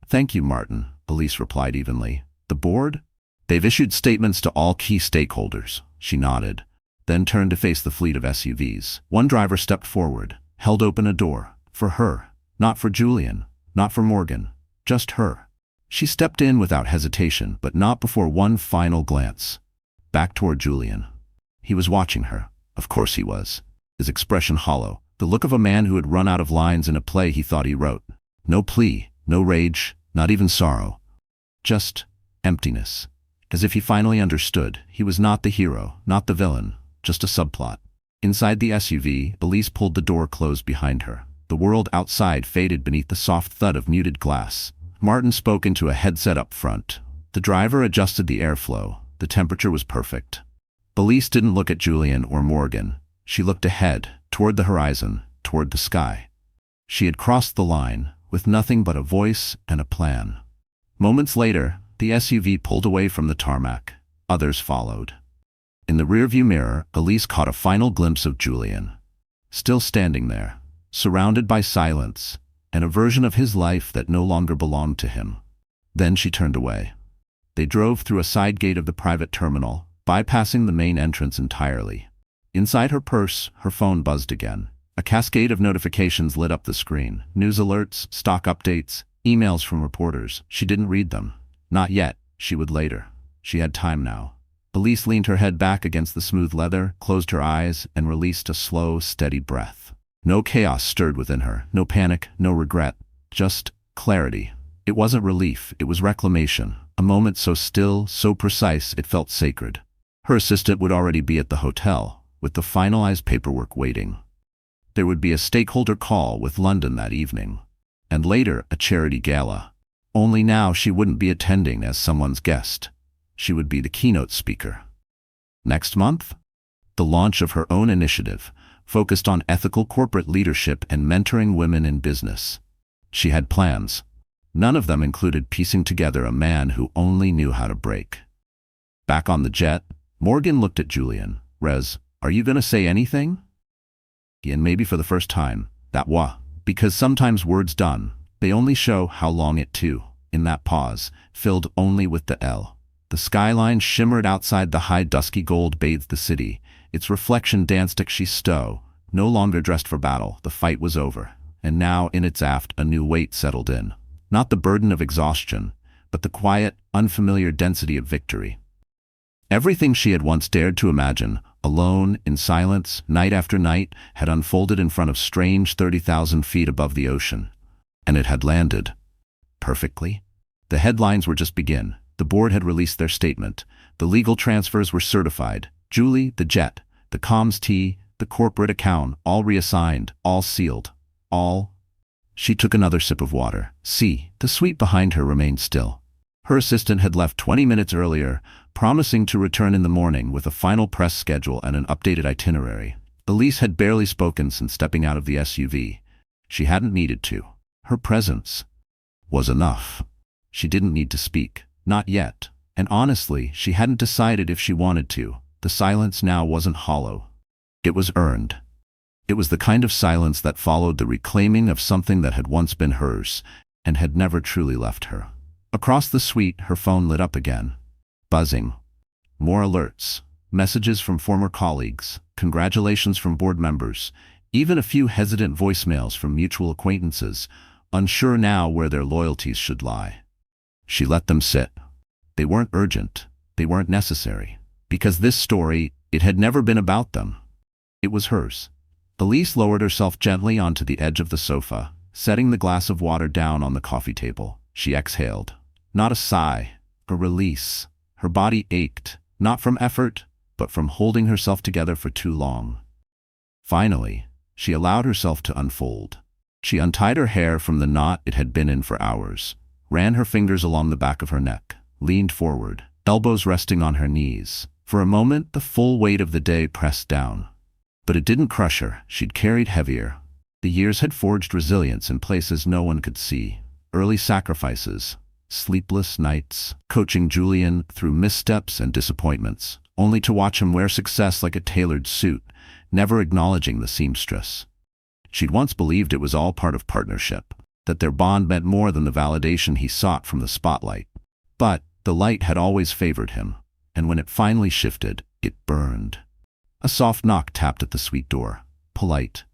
"Thank you, Martin." Elise replied evenly. The board? They've issued statements to all key stakeholders. She nodded, then turned to face the fleet of SUVs. One driver stepped forward, held open a door. For her. Not for Julian. Not for Morgan. Just her. She stepped in without hesitation, but not before one final glance. Back toward Julian. He was watching her. Of course he was. His expression hollow, the look of a man who had run out of lines in a play he thought he wrote. No plea, no rage, not even sorrow. Just emptiness. As if he finally understood, he was not the hero, not the villain, just a subplot. Inside the SUV, Elise pulled the door closed behind her. The world outside faded beneath the soft thud of muted glass. Martin spoke into a headset up front. The driver adjusted the airflow. The temperature was perfect. Elise didn't look at Julian or Morgan. She looked ahead, toward the horizon, toward the sky. She had crossed the line, with nothing but a voice and a plan. Moments later, the SUV pulled away from the tarmac. Others followed. In the rearview mirror, Elise caught a final glimpse of Julian. Still standing there, surrounded by silence, and a version of his life that no longer belonged to him. Then she turned away. They drove through a side gate of the private terminal, bypassing the main entrance entirely. Inside her purse, her phone buzzed again. A cascade of notifications lit up the screen. News alerts, stock updates, emails from reporters. She didn't read them. Not yet. She would later. She had time now. Elise leaned her head back against the smooth leather, closed her eyes, and released a slow, steady breath. No chaos stirred within her. No panic, no regret. Just clarity. It wasn't relief. It was reclamation. A moment so still, so precise, it felt sacred. Her assistant would already be at the hotel, with the finalized paperwork waiting. There would be a stakeholder call with London that evening. And later, a charity gala. Only now she wouldn't be attending as someone's guest. She would be the keynote speaker. Next month? The launch of her own initiative, focused on ethical corporate leadership and mentoring women in business. She had plans. None of them included piecing together a man who only knew how to break. Back on the jet, Morgan looked at Julian. Rez, are you gonna say anything? And maybe for the first time, that was. Because sometimes words done, they only show how long it took. In that pause, filled only with the L. The skyline shimmered outside the high dusky gold bathed the city. Its reflection danced as she stow, no longer dressed for battle. The fight was over. And now, in its aft, a new weight settled in. Not the burden of exhaustion, but the quiet, unfamiliar density of victory. Everything she had once dared to imagine, alone, in silence, night after night, had unfolded in front of strange 30,000 feet above the ocean. And it had landed. Perfectly. The headlines were just begin. The board had released their statement. The legal transfers were certified. Julie, the jet, the comms T, the corporate account, all reassigned, all sealed. All. She took another sip of water. The suite behind her remained still. Her assistant had left 20 minutes earlier, promising to return in the morning with a final press schedule and an updated itinerary. Elise had barely spoken since stepping out of the SUV. She hadn't needed to. Her presence was enough. She didn't need to speak. Not yet. And honestly, she hadn't decided if she wanted to. The silence now wasn't hollow. It was earned. It was the kind of silence that followed the reclaiming of something that had once been hers and had never truly left her. Across the suite, her phone lit up again. Buzzing. More alerts. Messages from former colleagues. Congratulations from board members. Even a few hesitant voicemails from mutual acquaintances, unsure now where their loyalties should lie. She let them sit. They weren't urgent. They weren't necessary. Because this story, it had never been about them. It was hers. Elise lowered herself gently onto the edge of the sofa, setting the glass of water down on the coffee table. She exhaled. Not a sigh, a release. Her body ached, not from effort, but from holding herself together for too long. Finally, she allowed herself to unfold. She untied her hair from the knot it had been in for hours, ran her fingers along the back of her neck, leaned forward, elbows resting on her knees. For a moment, the full weight of the day pressed down. But it didn't crush her. She'd carried heavier. The years had forged resilience in places no one could see. Early sacrifices, sleepless nights, coaching Julian through missteps and disappointments, only to watch him wear success like a tailored suit, never acknowledging the seamstress. She'd once believed it was all part of partnership. that their bond meant more than the validation he sought from the spotlight. But the light had always favored him, and when it finally shifted, it burned. A soft knock tapped at the suite door, polite,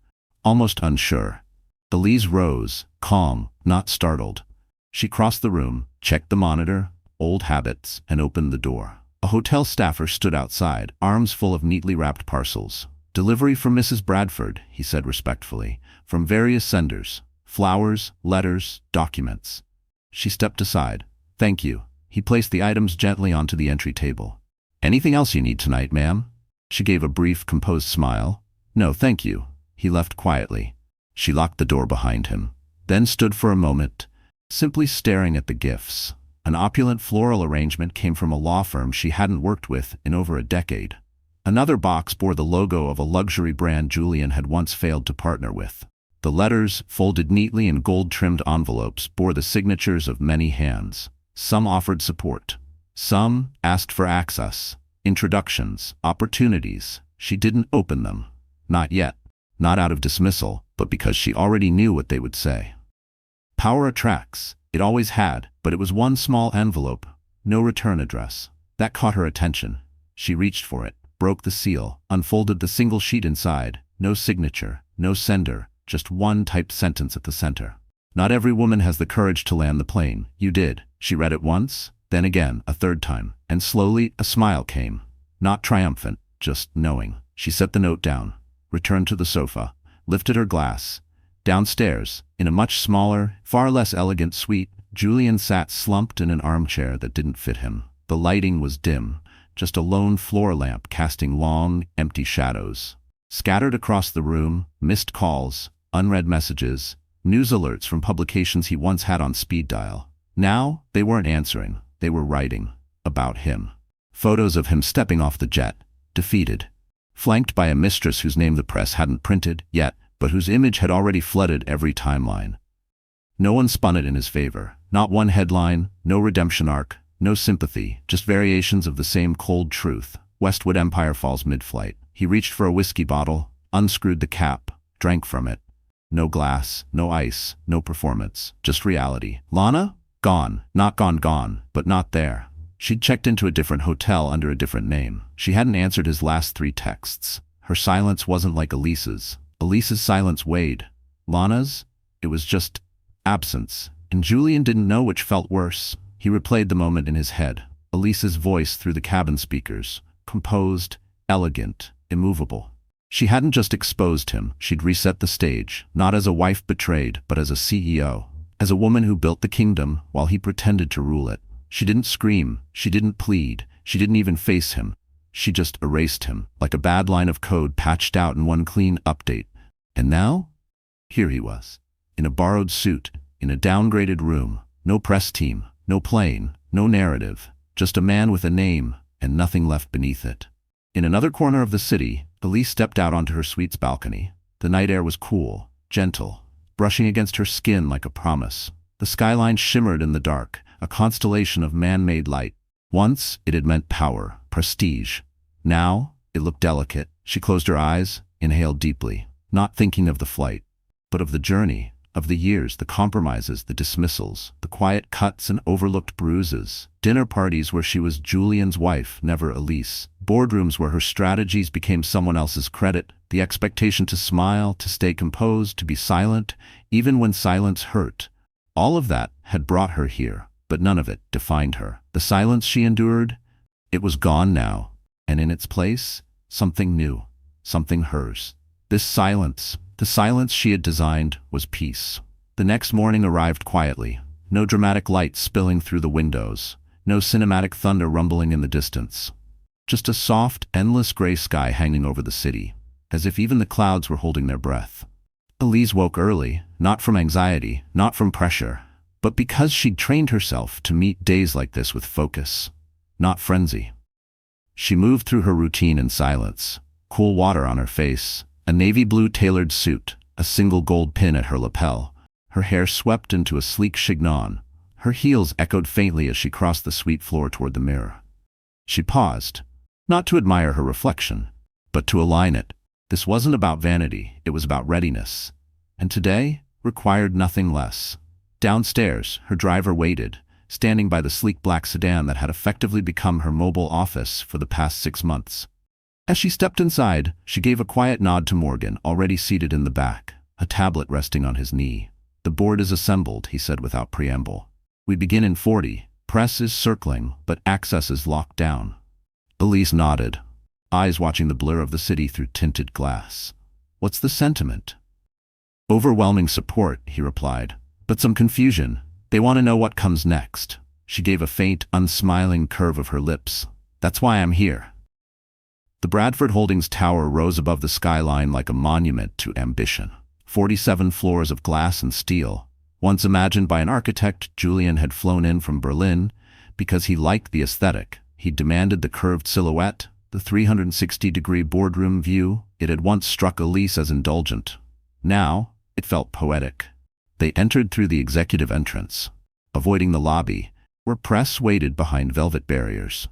almost unsure. Elise rose, calm, not startled. She crossed the room, checked the monitor, old habits, and opened the door. A hotel staffer stood outside, arms full of neatly wrapped parcels. "Delivery from Mrs. Bradford," he said respectfully, "from various senders. Flowers, letters, documents." She stepped aside. "Thank you." He placed the items gently onto the entry table. "Anything else you need tonight, ma'am?" She gave a brief, composed smile. "No, thank you." He left quietly. She locked the door behind him, then stood for a moment, simply staring at the gifts. An opulent floral arrangement came from a law firm she hadn't worked with in over a decade. Another box bore the logo of a luxury brand Julian had once failed to partner with. The letters, folded neatly in gold-trimmed envelopes, bore the signatures of many hands. Some offered support. Some asked for access, introductions, opportunities. She didn't open them. Not yet. Not out of dismissal, but because she already knew what they would say. Power attracts. It always had, but it was one small envelope, no return address. That caught her attention. She reached for it, broke the seal, unfolded the single sheet inside. No signature, no sender, just one typed sentence at the center. "Not every woman has the courage to land the plane. You did." She read it once, then again, a third time, and slowly a smile came. Not triumphant, just knowing. She set the note down, returned to the sofa, lifted her glass. Downstairs, in a much smaller, far less elegant suite, Julian sat slumped in an armchair that didn't fit him. The lighting was dim, just a lone floor lamp casting long, empty shadows. Scattered across the room, missed calls, unread messages, news alerts from publications he once had on speed dial. Now, they weren't answering, they were writing. About him. Photos of him stepping off the jet, defeated. Flanked by a mistress whose name the press hadn't printed yet, but whose image had already flooded every timeline. No one spun it in his favor. Not one headline, no redemption arc, no sympathy, just variations of the same cold truth. Westwood Empire falls mid-flight. He reached for a whiskey bottle, unscrewed the cap, drank from it. No glass, no ice, no performance, just reality. Lana? Gone. Not gone, but not there. She'd checked into a different hotel under a different name. She hadn't answered his last 3 texts. Her silence wasn't like Elise's. Elise's silence weighed. Lana's? It was just absence. And Julian didn't know which felt worse. He replayed the moment in his head. Elise's voice through the cabin speakers. Composed, elegant, immovable. She hadn't just exposed him, she'd reset the stage, not as a wife betrayed, but as a CEO. As a woman who built the kingdom while he pretended to rule it. She didn't scream, she didn't plead, she didn't even face him. She just erased him, like a bad line of code patched out in one clean update. And now? Here he was. In a borrowed suit, in a downgraded room. No press team, no plane, no narrative. Just a man with a name, and nothing left beneath it. In another corner of the city, Elise stepped out onto her suite's balcony. The night air was cool, gentle, brushing against her skin like a promise. The skyline shimmered in the dark, a constellation of man-made light. Once, it had meant power, prestige. Now, it looked delicate. She closed her eyes, inhaled deeply, not thinking of the flight, but of the journey, of the years, the compromises, the dismissals, the quiet cuts and overlooked bruises. Dinner parties where she was Julian's wife, never Elise. Boardrooms where her strategies became someone else's credit. The expectation to smile, to stay composed, to be silent, even when silence hurt. All of that had brought her here, but none of it defined her. The silence she endured, it was gone now, and in its place, something new, something hers. This silence, the silence she had designed, was peace. The next morning arrived quietly. No dramatic lights spilling through the windows. No cinematic thunder rumbling in the distance. Just a soft, endless gray sky hanging over the city, as if even the clouds were holding their breath. Elise woke early, not from anxiety, not from pressure, but because she'd trained herself to meet days like this with focus, not frenzy. She moved through her routine in silence, cool water on her face, a navy blue tailored suit, a single gold pin at her lapel, her hair swept into a sleek chignon. Her heels echoed faintly as she crossed the suite floor toward the mirror. She paused, not to admire her reflection, but to align it. This wasn't about vanity, it was about readiness. And today, required nothing less. Downstairs, her driver waited, standing by the sleek black sedan that had effectively become her mobile office for the past 6 months. As she stepped inside, she gave a quiet nod to Morgan, already seated in the back, a tablet resting on his knee. "The board is assembled," he said without preamble. "We begin in 40. Press is circling, but access is locked down." Elise nodded, eyes watching the blur of the city through tinted glass. "What's the sentiment?" "Overwhelming support," he replied, "but some confusion. They want to know what comes next." She gave a faint, unsmiling curve of her lips. "That's why I'm here." The Bradford Holdings tower rose above the skyline like a monument to ambition. 47 floors of glass and steel. Once imagined by an architect, Julian had flown in from Berlin because he liked the aesthetic. He demanded the curved silhouette, the 360-degree boardroom view. It had once struck Elise as indulgent. Now, it felt poetic. They entered through the executive entrance, avoiding the lobby, where press waited behind velvet barriers.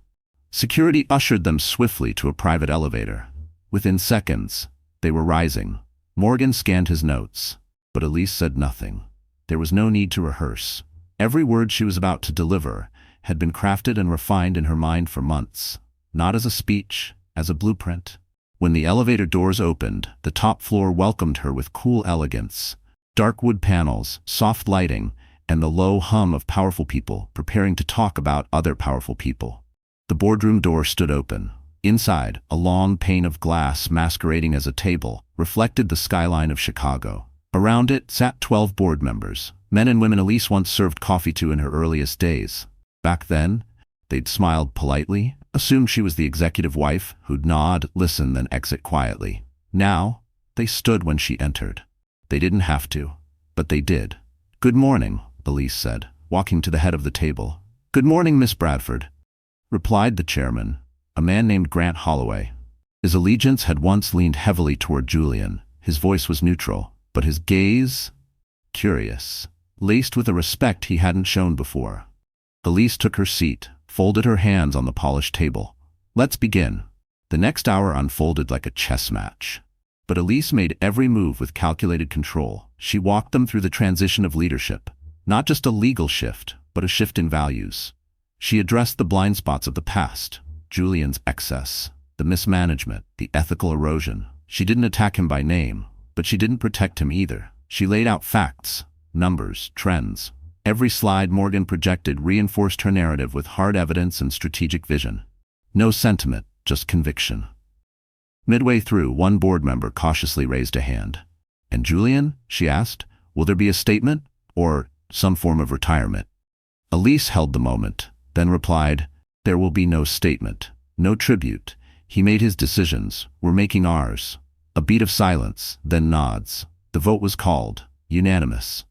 Security ushered them swiftly to a private elevator. Within seconds, they were rising. Morgan scanned his notes, but Elise said nothing. There was no need to rehearse. Every word she was about to deliver had been crafted and refined in her mind for months, not as a speech, as a blueprint. When the elevator doors opened, the top floor welcomed her with cool elegance. Dark wood panels, soft lighting, and the low hum of powerful people preparing to talk about other powerful people. The boardroom door stood open. Inside, a long pane of glass masquerading as a table reflected the skyline of Chicago. Around it sat 12 board members, men and women Elise once served coffee to in her earliest days. Back then, they'd smiled politely, assumed she was the executive wife who'd nod, listen, then exit quietly. Now, they stood when she entered. They didn't have to, but they did. "Good morning," Elise said, walking to the head of the table. "Good morning, Miss Bradford," replied the chairman, a man named Grant Holloway. His allegiance had once leaned heavily toward Julian. His voice was neutral, but his gaze, curious, laced with a respect he hadn't shown before. Elise took her seat, folded her hands on the polished table. "Let's begin." The next hour unfolded like a chess match. But Elise made every move with calculated control. She walked them through the transition of leadership, not just a legal shift, but a shift in values. She addressed the blind spots of the past, Julian's excess, the mismanagement, the ethical erosion. She didn't attack him by name, but she didn't protect him either. She laid out facts, numbers, trends. Every slide Morgan projected reinforced her narrative with hard evidence and strategic vision. No sentiment, just conviction. Midway through, one board member cautiously raised a hand. "And Julian," she asked, "will there be a statement, or some form of retirement?" Elise held the moment, then replied, "There will be no statement, no tribute. He made his decisions, we're making ours." A beat of silence, then nods. The vote was called, unanimous.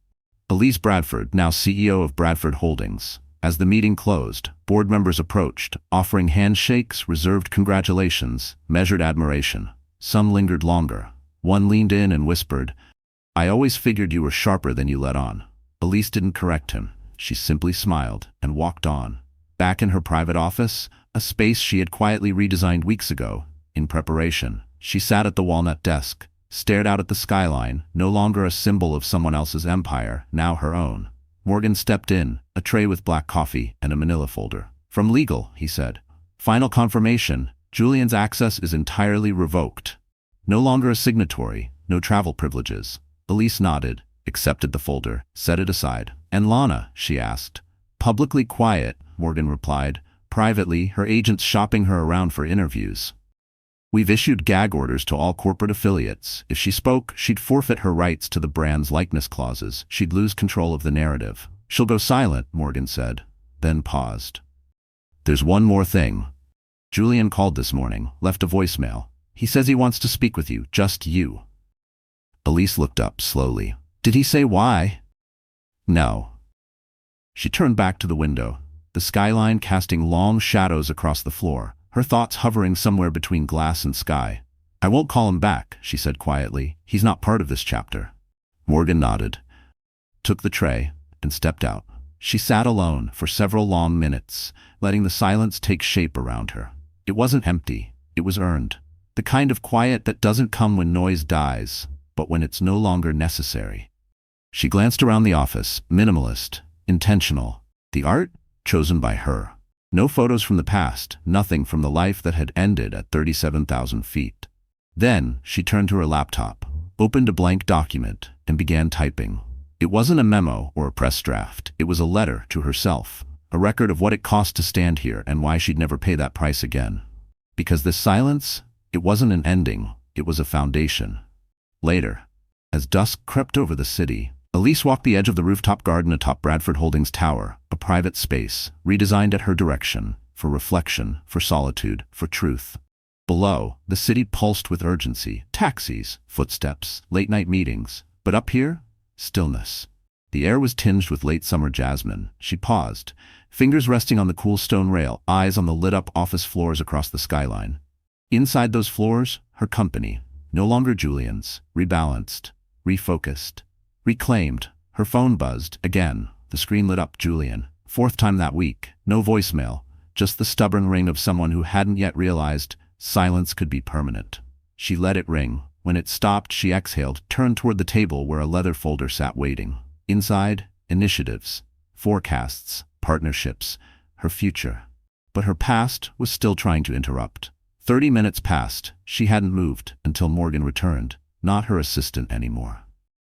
Elise Bradford, now CEO of Bradford Holdings. As the meeting closed, board members approached, offering handshakes, reserved congratulations, measured admiration. Some lingered longer. One leaned in and whispered, "I always figured you were sharper than you let on." Elise didn't correct him. She simply smiled and walked on. Back in her private office, a space she had quietly redesigned weeks ago, in preparation, she sat at the walnut desk, stared out at the skyline, no longer a symbol of someone else's empire, now her own. Morgan stepped in, a tray with black coffee and a manila folder. "From legal," he said. "Final confirmation, Julian's access is entirely revoked. No longer a signatory, no travel privileges." Elise nodded, accepted the folder, set it aside. "And Lana?" she asked. "Publicly quiet," Morgan replied. "Privately, her agent's shopping her around for interviews. We've issued gag orders to all corporate affiliates. If she spoke, she'd forfeit her rights to the brand's likeness clauses. She'd lose control of the narrative." "She'll go silent," Morgan said, then paused. "There's one more thing. Julian called this morning, left a voicemail. He says he wants to speak with you, just you." Elise looked up slowly. "Did he say why?" "No." She turned back to the window, the skyline casting long shadows across the floor, her thoughts hovering somewhere between glass and sky. "I won't call him back," she said quietly. "He's not part of this chapter." Morgan nodded, took the tray, and stepped out. She sat alone for several long minutes, letting the silence take shape around her. It wasn't empty, it was earned. The kind of quiet that doesn't come when noise dies, but when it's no longer necessary. She glanced around the office, minimalist, intentional. The art? Chosen by her. No photos from the past, nothing from the life that had ended at 37,000 feet. Then, she turned to her laptop, opened a blank document, and began typing. It wasn't a memo or a press draft, it was a letter to herself, a record of what it cost to stand here and why she'd never pay that price again. Because this silence, it wasn't an ending, it was a foundation. Later, as dusk crept over the city, Elise walked the edge of the rooftop garden atop Bradford Holdings Tower, a private space, redesigned at her direction, for reflection, for solitude, for truth. Below, the city pulsed with urgency, taxis, footsteps, late-night meetings. But up here, stillness. The air was tinged with late summer jasmine. She paused, fingers resting on the cool stone rail, eyes on the lit-up office floors across the skyline. Inside those floors, her company, no longer Julian's, rebalanced, refocused, reclaimed. Her phone buzzed again. The screen lit up. Julian. Fourth time that week. No voicemail, just the stubborn ring of someone who hadn't yet realized silence could be permanent. She let it ring. When it stopped, she exhaled, turned toward the table where a leather folder sat waiting. Inside, initiatives, forecasts, partnerships, her future. But her past was still trying to interrupt. 30 minutes passed. She hadn't moved until Morgan returned, not her assistant anymore.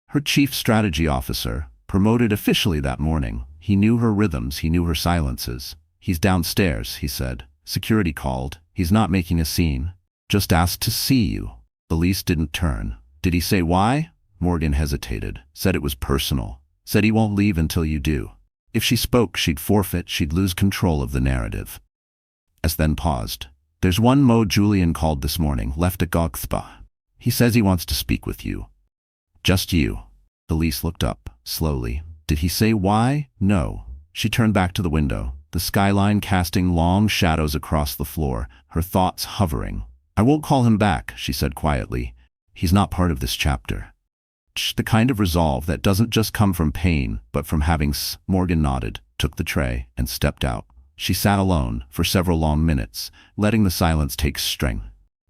Her chief strategy officer, promoted officially that morning. He knew her rhythms, he knew her silences. He's downstairs, he said. Security called. He's not making a scene. Just asked to see you. Elise didn't turn. Did he say why? Morgan hesitated. Said it was personal. Said he won't leave until you do. If she spoke, she'd forfeit, she'd lose control of the narrative. S then paused. There's one Mo Julian called this morning, left at Gogthpa. He says he wants to speak with you. Just you. Elise looked up, slowly. Did he say why? No. She turned back to the window, the skyline casting long shadows across the floor, her thoughts hovering. I won't call him back, she said quietly. He's not part of this chapter. The kind of resolve that doesn't just come from pain, but from having Morgan nodded, took the tray, and stepped out. She sat alone for several long minutes, letting the silence take strength.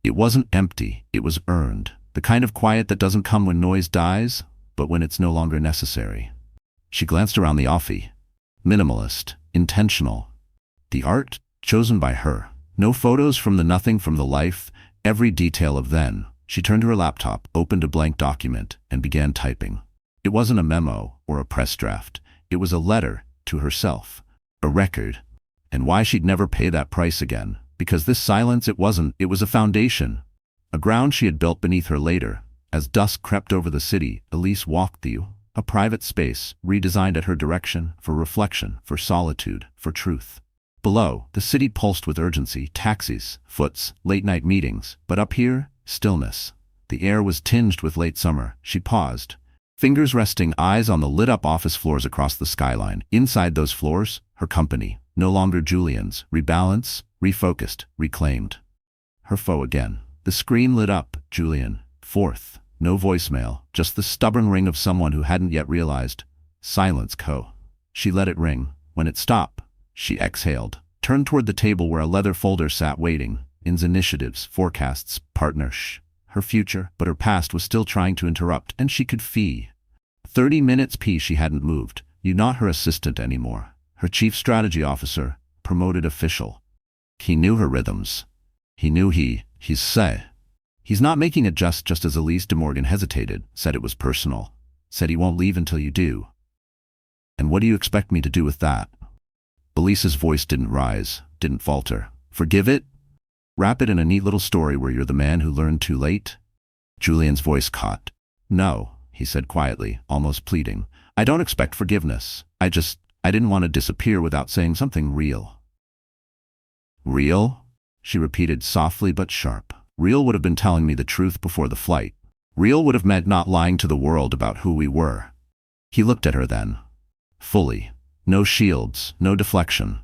It wasn't empty, it was earned. The kind of quiet that doesn't come when noise dies, but when it's no longer necessary. She glanced around the office. Minimalist, intentional. The art, chosen by her. No photos from the nothing from the life, every detail of then. She turned to her laptop, opened a blank document, and began typing. It wasn't a memo or a press draft. It was a letter to herself. A record. And why she'd never pay that price again. Because this silence, it was a foundation. A ground she had built beneath her later. As dusk crept over the city, Elise walked through a private space, redesigned at her direction, for reflection, for solitude, for truth. Below, the city pulsed with urgency, taxis, foots, late-night meetings. But up here, stillness. The air was tinged with late summer. She paused, fingers resting, eyes on the lit-up office floors across the skyline. Inside those floors, her company, no longer Julian's, rebalanced, refocused, reclaimed. Her foe again. The screen lit up. Julian. Fourth. No voicemail, just the stubborn ring of someone who hadn't yet realized. Silence. She let it ring. When it stopped, she exhaled, turned toward the table where a leather folder sat waiting. Initiatives, forecasts, partners. Her future, but her past was still trying to interrupt, and she could fee. 30 minutes she hadn't moved. You not her assistant anymore. Her chief strategy officer, promoted official. He knew her rhythms. He knew he's say. He's not making it just as Elise de Morgan hesitated, said it was personal. Said he won't leave until you do. And what do you expect me to do with that? Elise's voice didn't rise, didn't falter. Forgive it? Wrap it in a neat little story where you're the man who learned too late? Julian's voice caught. No, he said quietly, almost pleading. I don't expect forgiveness. I didn't want to disappear without saying something real. Real? She repeated softly but sharp. Real would have been telling me the truth before the flight. Real would have meant not lying to the world about who we were. He looked at her then. Fully. No shields, no deflection.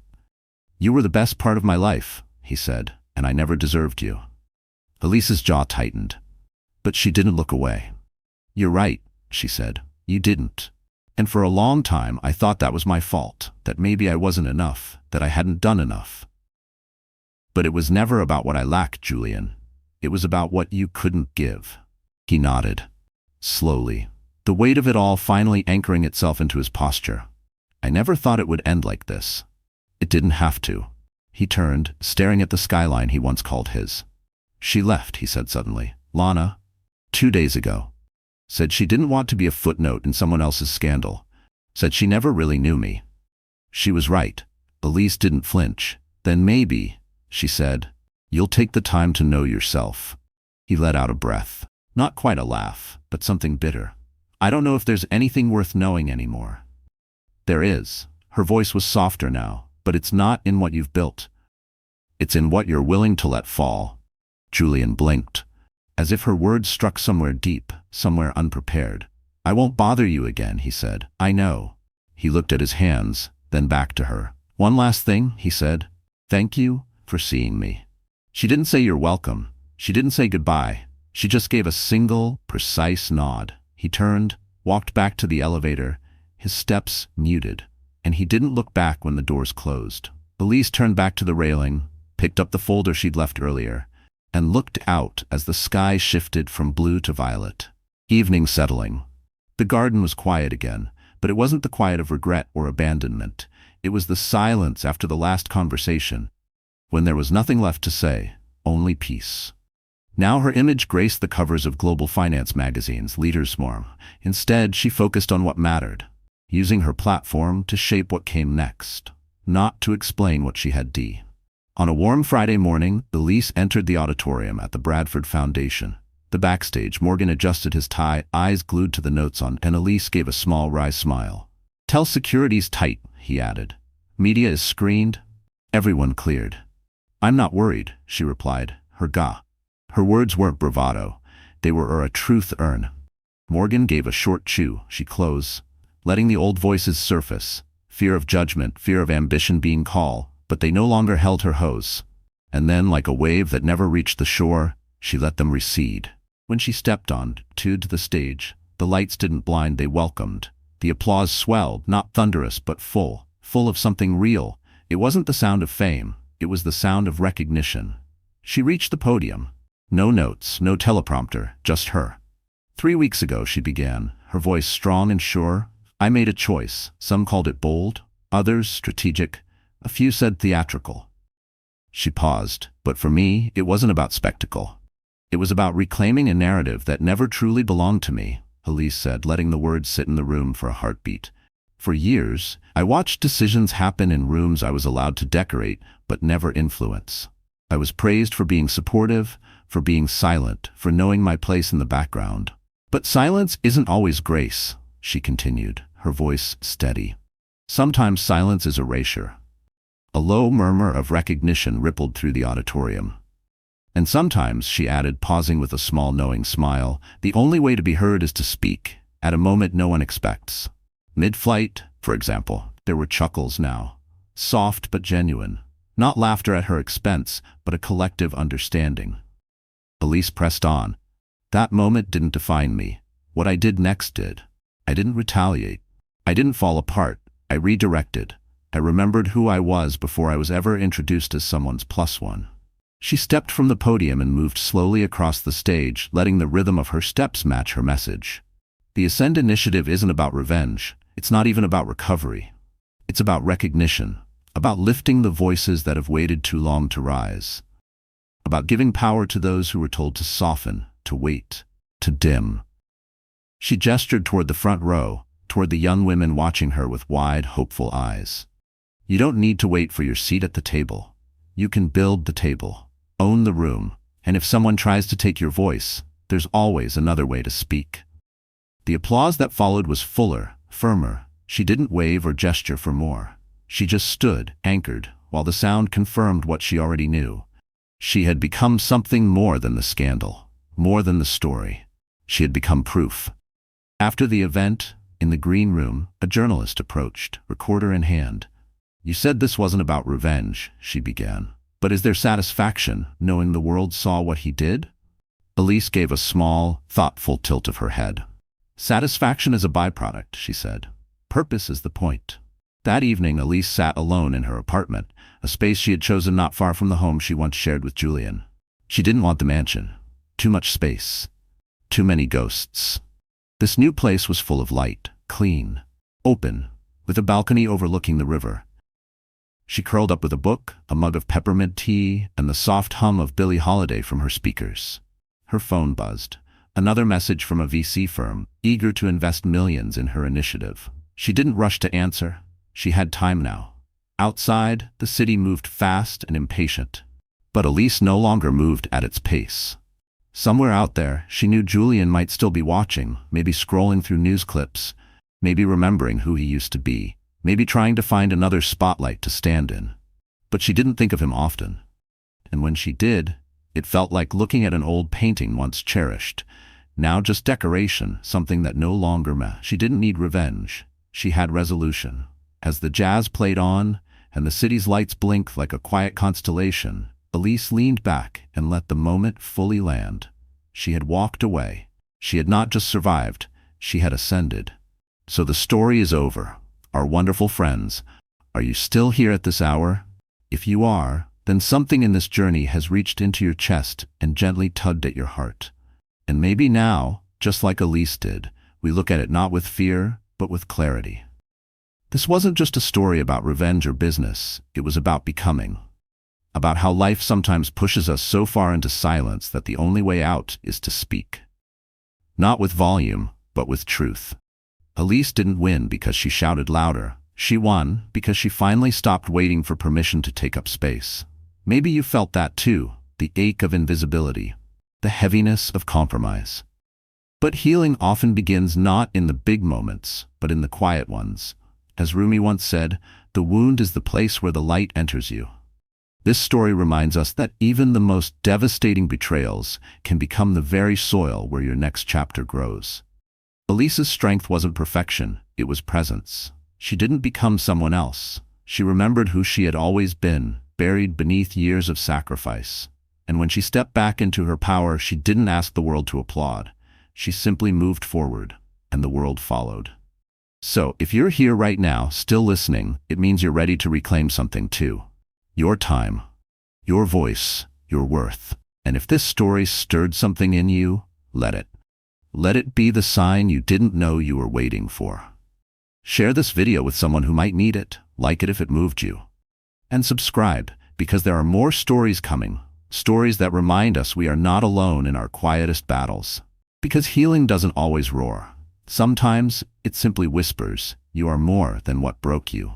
You were the best part of my life, he said, and I never deserved you. Elise's jaw tightened. But she didn't look away. You're right, she said. You didn't. And for a long time I thought that was my fault, that maybe I wasn't enough, that I hadn't done enough. But it was never about what I lacked, Julian. It was about what you couldn't give. He nodded. Slowly. the weight of it all finally anchoring itself into his posture. I never thought it would end like this. It didn't have to. He turned, staring at the skyline he once called his. She left, he said suddenly. Lana, 2 days ago. Said she didn't want to be a footnote in someone else's scandal. Said she never really knew me. She was right. Elise didn't flinch. Then maybe, she said, you'll take the time to know yourself. He let out a breath. Not quite a laugh, but something bitter. I don't know if there's anything worth knowing anymore. There is. Her voice was softer now, but it's not in what you've built. It's in what you're willing to let fall. Julian blinked, as if her words struck somewhere deep, somewhere unprepared. I won't bother you again, he said. I know. He looked at his hands, then back to her. One last thing, he said. Thank you for seeing me. She didn't say you're welcome. She didn't say goodbye. She just gave a single, precise nod. He turned, walked back to the elevator, his steps muted, and he didn't look back when the doors closed. Elise turned back to the railing, picked up the folder she'd left earlier, and looked out as the sky shifted from blue to violet. Evening settling. The garden was quiet again, but it wasn't the quiet of regret or abandonment. It was the silence after the last conversation, when there was nothing left to say, only peace. Now her image graced the covers of global finance magazines, Leaders More. Instead, she focused on what mattered, using her platform to shape what came next, not to explain what she had done. On a warm Friday morning, Elise entered the auditorium at the Bradford Foundation. The backstage, Morgan adjusted his tie, eyes glued to the notes on, and Elise gave a small wry smile. Tell security's tight, he added. Media is screened. Everyone cleared. I'm not worried, she replied, Her words weren't bravado. They were a truth earn. Morgan gave a short chew. She closed, letting the old voices surface. Fear of judgment, fear of ambition being call, but they no longer held her hose. And then, like a wave that never reached the shore, she let them recede. When she stepped on to the stage, the lights didn't blind, they welcomed. The applause swelled, not thunderous but full of something real. It wasn't the sound of fame, it was the sound of recognition. She reached the podium. No notes, no teleprompter, just her. 3 weeks ago, she began, her voice strong and sure. I made a choice. Some called it bold, others strategic, a few said theatrical. She paused, but for me, it wasn't about spectacle. It was about reclaiming a narrative that never truly belonged to me, Elise said, letting the words sit in the room for a heartbeat. For years, I watched decisions happen in rooms I was allowed to decorate, but never influence. I was praised for being supportive, for being silent, for knowing my place in the background. But silence isn't always grace, she continued, her voice steady. Sometimes silence is erasure. A low murmur of recognition rippled through the auditorium. And sometimes, she added, pausing with a small knowing smile, the only way to be heard is to speak, at a moment no one expects. Mid-flight, for example, there were chuckles now. Soft but genuine. Not laughter at her expense, but a collective understanding. Elise pressed on. That moment didn't define me. What I did next did. I didn't retaliate. I didn't fall apart. I redirected. I remembered who I was before I was ever introduced as someone's plus one. She stepped from the podium and moved slowly across the stage, letting the rhythm of her steps match her message. The Ascend initiative isn't about revenge. It's not even about recovery. It's about recognition, about lifting the voices that have waited too long to rise, about giving power to those who were told to soften, to wait, to dim. She gestured toward the front row, toward the young women watching her with wide, hopeful eyes. You don't need to wait for your seat at the table. You can build the table, own the room, and if someone tries to take your voice, there's always another way to speak. The applause that followed was fuller, firmer. She didn't wave or gesture for more. She just stood, anchored, while the sound confirmed what she already knew. She had become something more than the scandal, more than the story. She had become proof. After the event, in the green room, a journalist approached, recorder in hand. You said this wasn't about revenge, she began. But is there satisfaction, knowing the world saw what he did? Elise gave a small, thoughtful tilt of her head. Satisfaction is a byproduct, she said. Purpose is the point. That evening, Elise sat alone in her apartment, a space she had chosen not far from the home she once shared with Julian. She didn't want the mansion. Too much space. Too many ghosts. This new place was full of light, clean, open, with a balcony overlooking the river. She curled up with a book, a mug of peppermint tea, and the soft hum of Billie Holiday from her speakers. Her phone buzzed. Another message from a VC firm, eager to invest millions in her initiative. She didn't rush to answer. She had time now. Outside, the city moved fast and impatient. But Elise no longer moved at its pace. Somewhere out there, she knew Julian might still be watching, maybe scrolling through news clips, maybe remembering who he used to be, maybe trying to find another spotlight to stand in. But she didn't think of him often. And when she did, it felt like looking at an old painting once cherished, now just decoration, something that no longer mattered. She didn't need revenge. She had resolution. As the jazz played on, and the city's lights blinked like a quiet constellation, Elise leaned back and let the moment fully land. She had walked away. She had not just survived, she had ascended. So the story is over. Our wonderful friends, are you still here at this hour? If you are, then something in this journey has reached into your chest and gently tugged at your heart. And maybe now, just like Elise did, we look at it not with fear, but with clarity. This wasn't just a story about revenge or business, it was about becoming. About how life sometimes pushes us so far into silence that the only way out is to speak. Not with volume, but with truth. Elise didn't win because she shouted louder. She won because she finally stopped waiting for permission to take up space. Maybe you felt that too, the ache of invisibility, the heaviness of compromise. But healing often begins not in the big moments, but in the quiet ones. As Rumi once said, the wound is the place where the light enters you. This story reminds us that even the most devastating betrayals can become the very soil where your next chapter grows. Elise's strength wasn't perfection, it was presence. She didn't become someone else. She remembered who she had always been, buried beneath years of sacrifice. And when she stepped back into her power, she didn't ask the world to applaud. She simply moved forward, and the world followed. So, if you're here right now, still listening, it means you're ready to reclaim something too. Your time, your voice, your worth. And if this story stirred something in you, let it. Let it be the sign you didn't know you were waiting for. Share this video with someone who might need it, like it if it moved you. And subscribe, because there are more stories coming, stories that remind us we are not alone in our quietest battles. Because healing doesn't always roar. Sometimes, it simply whispers, you are more than what broke you.